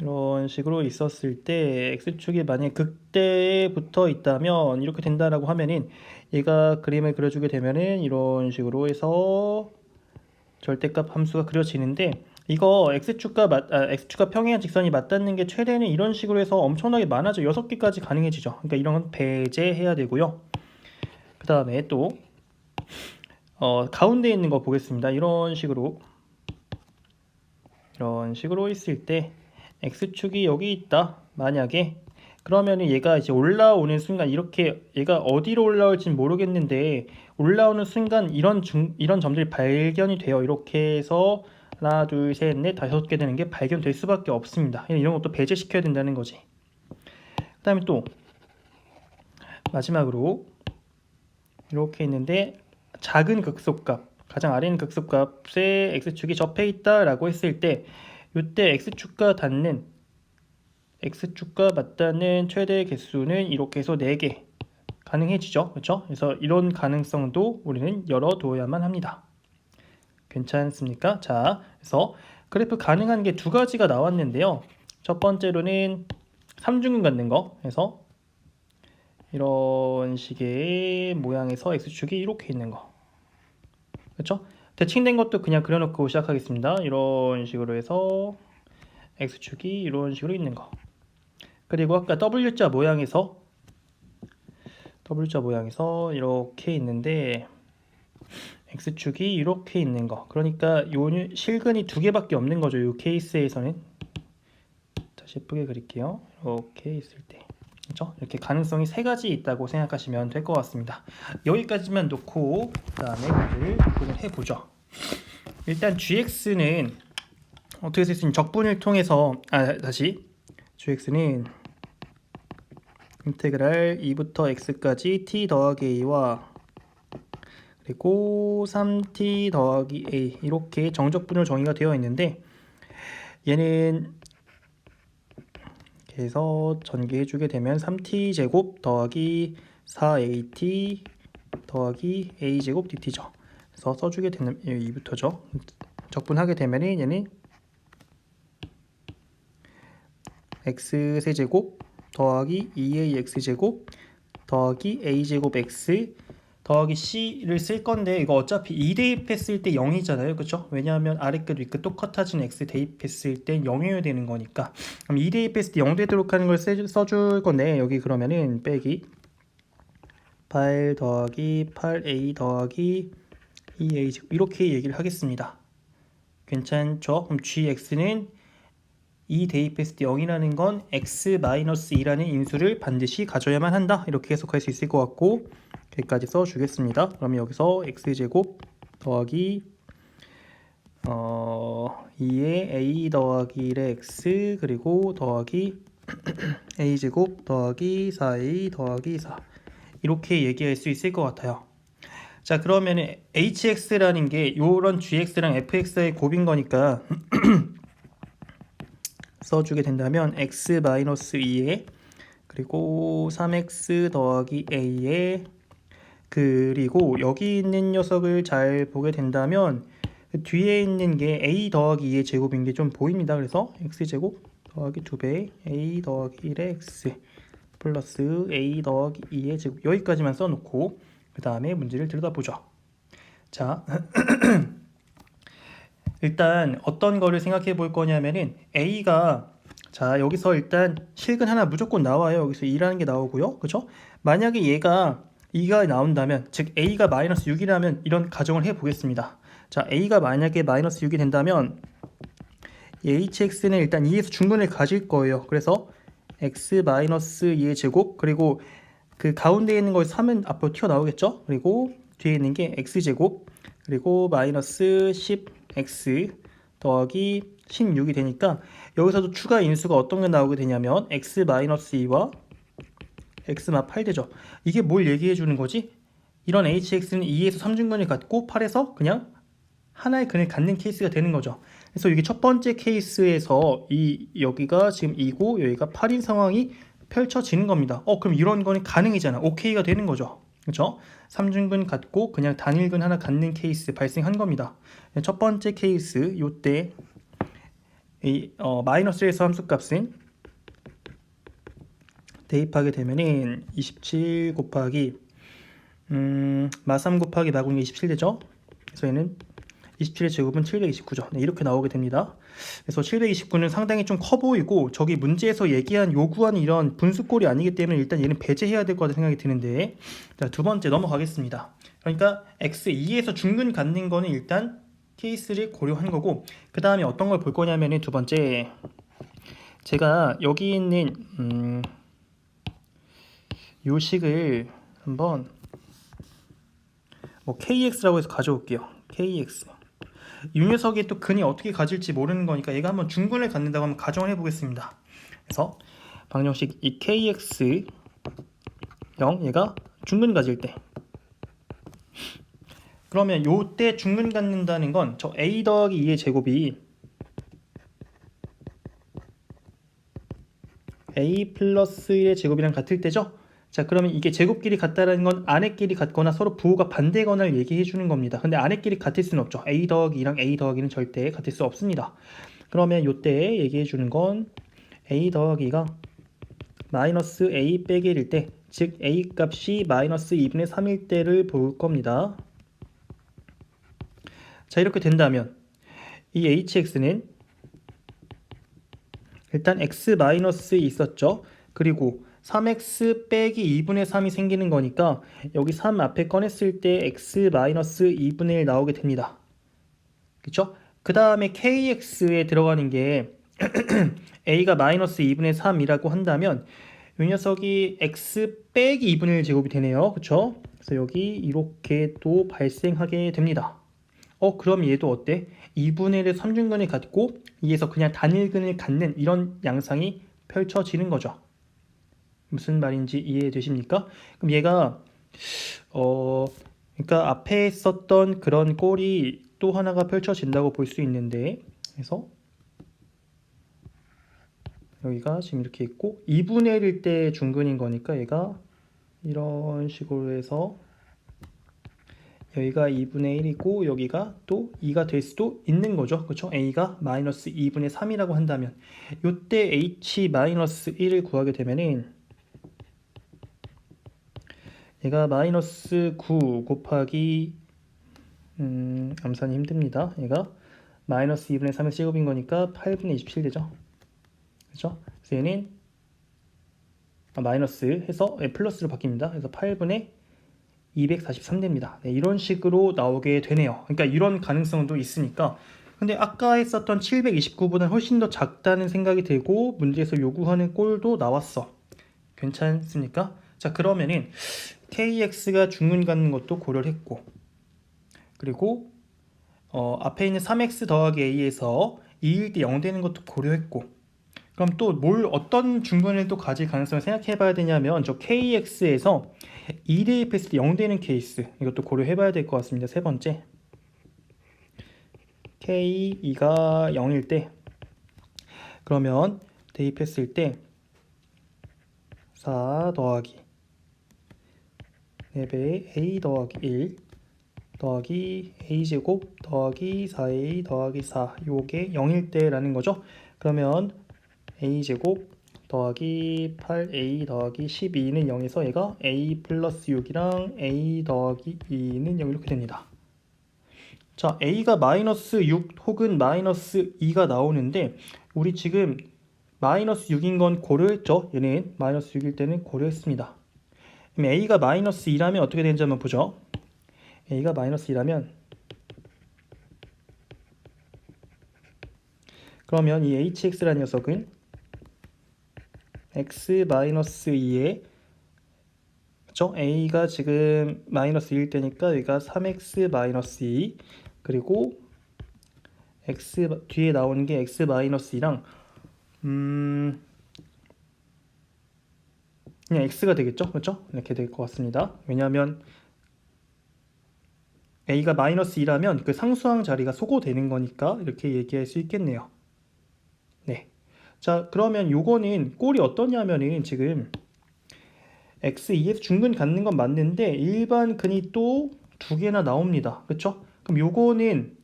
이런 식으로 있었을 때 x축이 만약에 극대에 붙어 있다면 이렇게 된다라고 하면은 얘가 그림을 그려주게 되면은 이런 식으로 해서 절대값 함수가 그려지는데 이거 x축과 평행한 직선이 맞닿는 게 최대는 이런 식으로 해서 엄청나게 많아져 6개까지 가능해지죠. 그러니까 이런 건 배제해야 되고요. 그 다음에 또 가운데 있는 거 보겠습니다. 이런 식으로 있을 때 x축이 여기 있다. 만약에 그러면은 얘가 이제 올라오는 순간 이렇게 얘가 어디로 올라올지 모르겠는데 올라오는 순간 이런 점들이 발견이 돼요. 이렇게 해서 하나, 둘, 셋, 넷, 5개 되는 게 발견될 수밖에 없습니다. 이런 것도 배제시켜야 된다는 거지. 그 다음에 또 마지막으로 이렇게 있는데 작은 극소값, 가장 아래는 극소값에 x축이 접해 있다라고 했을 때 이때 x축과 맞닿는 최대 개수는 이렇게 해서 4개 가능해지죠. 그렇죠? 그래서 이런 가능성도 우리는 열어두어야만 합니다. 괜찮습니까? 자, 그래서 그래프 가능한 게 두 가지가 나왔는데요. 첫 번째로는 3중근 갖는 거. 그래서 이런 식의 모양에서 x축이 이렇게 있는 거. 그렇죠? 대칭된 것도 그냥 그려놓고 시작하겠습니다. 이런 식으로 해서 x축이 이런 식으로 있는 거. 그리고 아까 W자 모양에서 이렇게 있는데 x축이 이렇게 있는 거. 그러니까 요 실근이 두 개밖에 없는 거죠. 이 케이스에서는. 다시 예쁘게 그릴게요. 이렇게 있을 때. 그렇죠? 이렇게 가능성이 세 가지 있다고 생각하시면 될 것 같습니다. 여기까지만 놓고 그다음에 문제를 접근을 해보죠. 일단 gx는 어떻게 쓸 수 있는 적분을 통해서 다시 gx는 인테그랄 2부터 x까지 t 더하기 a와 그리고 3t 더하기 a 이렇게 정적분으로 정의가 되어 있는데 얘는 이렇게 해서 전개해주게 되면 3t 제곱 더하기 4at 더하기 a 제곱 dt죠. 그래서 써주게 되면 2부터죠. 적분하게 되면 얘는 x 세제곱 더하기 2ax 제곱 더하기 a 제곱 x 더하기 c를 쓸 건데 이거 어차피 2 대입했을 때 0이잖아요. 그렇죠? 왜냐하면 아래 끝 위 끝 똑같아진 x 대입했을 때 0이어야 되는 거니까. 그럼 2 대입했을 때 0 되도록 하는 걸 써줄 건데 여기 그러면은 빼기 8 더하기 8a 더하기 2a 제곱 이렇게 얘기를 하겠습니다. 괜찮죠? 그럼 gx는 2 대입했을 때 0이라는 건 x-2라는 인수를 반드시 가져야만 한다. 이렇게 해석할 수 있을 것 같고 여기까지 써주겠습니다. 그러면 여기서 x제곱 더하기 2의 a 더하기 1의 x 그리고 더하기 a제곱 더하기 4a 더하기 4 이렇게 얘기할 수 있을 것 같아요. 자, 그러면 hx라는 게 요런 gx랑 fx의 곱인 거니까 써주게 된다면 x-2에 그리고 3x 더하기 a에 그리고 여기 있는 녀석을 잘 보게 된다면 그 뒤에 있는 게 a 더하기 2의 제곱인 게 좀 보입니다. 그래서 x제곱 더하기 2배 a 더하기 1의 x 플러스 a 더하기 2의 제곱 여기까지만 써놓고 그 다음에 문제를 들여다보죠. 자 일단 어떤 거를 생각해 볼 거냐면은 a가 자 여기서 일단 실근 하나 무조건 나와요. 여기서 2라는 게 나오고요. 그죠? 만약에 얘가 2가 나온다면 즉 a가 마이너스 6이라면 이런 가정을 해 보겠습니다. 자 a가 만약에 마이너스 6이 된다면 hx는 일단 2에서 중근을 가질 거예요. 그래서 x-2의 제곱 그리고 그 가운데 있는 걸 3은 앞으로 튀어나오겠죠. 그리고 뒤에 있는 게 x제곱 그리고 마이너스 10x 더하기 16이 되니까 여기서도 추가 인수가 어떤 게 나오게 되냐면 x-2와 x-8 되죠. 이게 뭘 얘기해 주는 거지? 이런 hx는 2에서 3중근을 갖고 8에서 그냥 하나의 근을 갖는 케이스가 되는 거죠. 그래서 이게 첫 번째 케이스에서 여기가 지금 2고 여기가 8인 상황이 펼쳐지는 겁니다. 그럼 이런 거는 가능이잖아. 오케이가 되는 거죠. 그렇죠? 3중근 갖고 그냥 단일근 하나 갖는 케이스 발생한 겁니다. 첫 번째 케이스 요때 마이너스 1에서 함수값은 대입하게 되면은 27 곱하기 마3 곱하기 마구니 27 되죠? 그래서 얘는 27의 제곱은 729죠. 네, 이렇게 나오게 됩니다. 그래서 729는 상당히 좀 커 보이고 저기 문제에서 요구한 이런 분수꼴이 아니기 때문에 일단 얘는 배제해야 될 것 같다는 생각이 드는데 자, 두 번째 넘어가겠습니다. 그러니까 x2에서 중근 갖는 거는 일단 케이스를 고려한 거고 그 다음에 어떤 걸 볼 거냐면은 두 번째 제가 여기 있는 요 식을 한번 뭐 kx라고 해서 가져올게요. kx 이 녀석이 또 근이 어떻게 가질지 모르는 거니까 얘가 한번 중근을 갖는다고 한번 가정을 해보겠습니다. 그래서 방정식 이 kx 0 얘가 중근 가질 때 그러면 요때 중근 갖는다는 건 저 a 더하기 2의 제곱이 a 플러스 1의 제곱이랑 같을 때죠. 자, 그러면 이게 제곱끼리 같다라는 건 안에끼리 같거나 서로 부호가 반대거나를 얘기해 주는 겁니다. 근데 안에끼리 같을 수는 없죠. a 더하기 2랑 a 더하기는 절대 같을 수 없습니다. 그러면 요때 얘기해 주는 건 a 더하기가 마이너스 a 빼기 1일 때, 즉 a 값이 마이너스 2분의 3일 때를 볼 겁니다. 자, 이렇게 된다면 이 hx는 일단 x 마이너스 있었죠. 그리고 3x 빼기 2분의 3이 생기는 거니까 여기 3 앞에 꺼냈을 때 x 마이너스 2분의 1 나오게 됩니다. 그쵸? 그 다음에 kx에 들어가는 게 a가 마이너스 2분의 3이라고 한다면 이 녀석이 x 빼기 2분의 1 제곱이 되네요. 그쵸? 그래서 여기 이렇게 또 발생하게 됩니다. 그럼 얘도 어때? 2분의 1의 3중근을 갖고 2에서 그냥 단일근을 갖는 이런 양상이 펼쳐지는 거죠. 무슨 말인지 이해되십니까? 그럼 얘가 그러니까 앞에 썼던 그런 꼴이 또 하나가 펼쳐진다고 볼 수 있는데, 그래서 여기가 지금 이렇게 있고 2분의 1일 때 중근인 거니까 얘가 이런 식으로 해서 여기가 2분의 1이고 여기가 또 2가 될 수도 있는 거죠. 그렇죠? a가 마이너스 2분의 3이라고 한다면 이때 h 마이너스 1을 구하게 되면은 얘가 마이너스 9 곱하기 암산이 힘듭니다. 얘가 마이너스 2분의 3의 제곱인 거니까 8분의 27 되죠. 그렇죠? 그래서 얘는 마이너스 해서 플러스로 바뀝니다. 그래서 8분의 243 됩니다. 네, 이런 식으로 나오게 되네요. 그러니까 이런 가능성도 있으니까. 근데 아까 했었던 729보다 훨씬 더 작다는 생각이 들고 문제에서 요구하는 꼴도 나왔어. 괜찮습니까? 자, 그러면은 kx가 중근 갖는 것도 고려를 했고, 그리고 앞에 있는 3x 더하기 a에서 2일 때 0 되는 것도 고려했고, 그럼 또 어떤 중근을 또 가질 가능성을 생각해 봐야 되냐면 저 kx에서 2 대입했을 때 0 되는 케이스, 이것도 고려해 봐야 될 것 같습니다. 세 번째, k2가 0일 때 그러면 대입했을 때 4 더하기 4배의 a 더하기 1 더하기 a제곱 더하기 4a 더하기 4, 요게 0일 때라는 거죠. 그러면 a제곱 더하기 8a 더하기 12는 0에서 얘가 a 플러스 6이랑 a 더하기 2는 0 이렇게 됩니다. 자, a가 마이너스 6 혹은 마이너스 2가 나오는데 우리 지금 마이너스 6인 건 고려했죠. 얘는 마이너스 6일 때는 고려했습니다. 그럼 a가 마이너스 2라면 어떻게 되는지 한번 보죠. a가 마이너스 2라면 그러면 이 hx라는 녀석은 x-2에 그쵸? a가 지금 마이너스 1일 때니까 여기가 3x-2 그리고 x 뒤에 나오는 게 x-2랑 그냥 x가 되겠죠? 그렇죠? 이렇게 될 것 같습니다. 왜냐하면 a가 마이너스 2라면 그 상수항 자리가 소거되는 거니까 이렇게 얘기할 수 있겠네요. 네. 자, 그러면 요거는 꼴이 어떠냐면은 지금 x2에서 중근 갖는 건 맞는데 일반 근이 또 두 개나 나옵니다. 그쵸? 그럼 요거는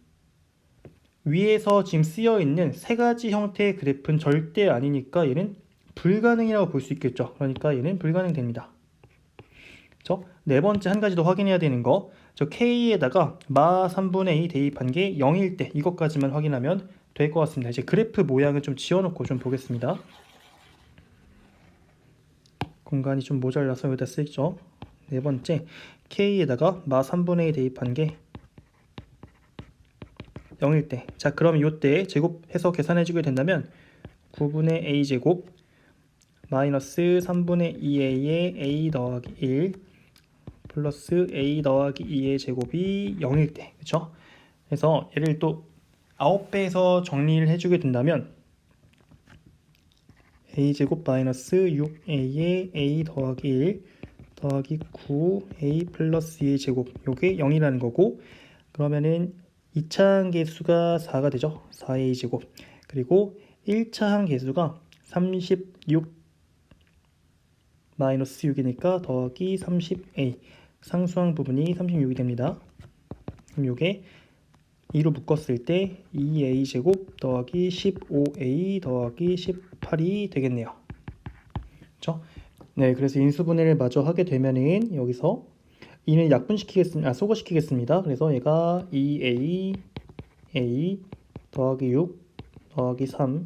위에서 지금 쓰여 있는 세 가지 형태의 그래프는 절대 아니니까 얘는 불가능이라고 볼 수 있겠죠. 그러니까 얘는 불가능됩니다. 그쵸? 네 번째 한 가지 더 확인해야 되는 거, 저 k에다가 마 3분의 2 대입한 게 0일 때 이것까지만 확인하면 될 것 같습니다. 이제 그래프 모양을 좀 지워놓고 좀 보겠습니다. 공간이 좀 모자라서 여기다 쓰죠. 네 번째, k에다가 마 3분의 2 대입한 게 0일 때. 자, 그러면 요때 제곱해서 계산해주게 된다면 9분의 a제곱 마이너스 3분의 2a의 a 더하기 1 플러스 a 더하기 2의 제곱이 0일 때. 그쵸? 그래서 얘를 또 9배에서 정리를 해주게 된다면 a제곱 마이너스 6a의 a 더하기 1 더하기 9a 플러스 2의 제곱 요게 0이라는 거고 그러면은 2차 항계수가 4가 되죠. 4a 제곱 그리고 1차 항계수가 36 마이너스 6이니까 더하기 30a 상수항 부분이 36이 됩니다. 그럼 요게 2로 묶었을 때 2a 제곱 더하기 15a 더하기 18이 되겠네요. 그렇죠? 네, 그래서 인수분해를 마저 하게 되면은 여기서 2는 약분시키겠습니다. 소거시키겠습니다. 그래서 얘가 2a 더하기 6 더하기 3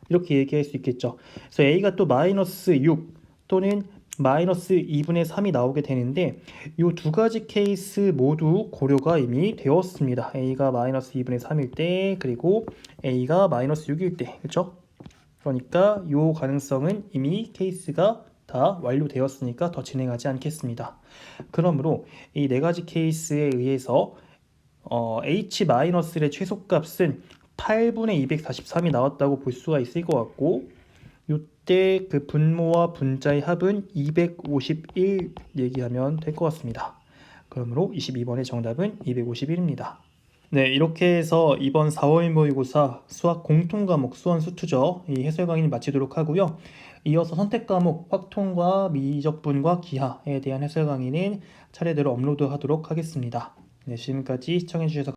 이렇게 얘기할 수 있겠죠. 그래서 a가 또 마이너스 6 또는 마이너스 2분의 3이 나오게 되는데 이 두 가지 케이스 모두 고려가 이미 되었습니다. a가 마이너스 2분의 3일 때 그리고 a가 마이너스 6일 때 그렇죠? 그러니까 이 가능성은 이미 케이스가 다 완료되었으니까 더 진행하지 않겠습니다. 그러므로 이 네 가지 케이스에 의해서 h-의 최소값은 8분의 243이 나왔다고 볼 수가 있을 것 같고 이때 그 분모와 분자의 합은 251 얘기하면 될 것 같습니다. 그러므로 22번의 정답은 251입니다. 네, 이렇게 해서 이번 4월 모의고사 수학 공통과목 수원수투죠. 이 해설 강의를 마치도록 하고요. 이어서 선택 과목 확통과 미적분과 기하에 대한 해설 강의는 차례대로 업로드하도록 하겠습니다. 네, 지금까지 시청해주셔서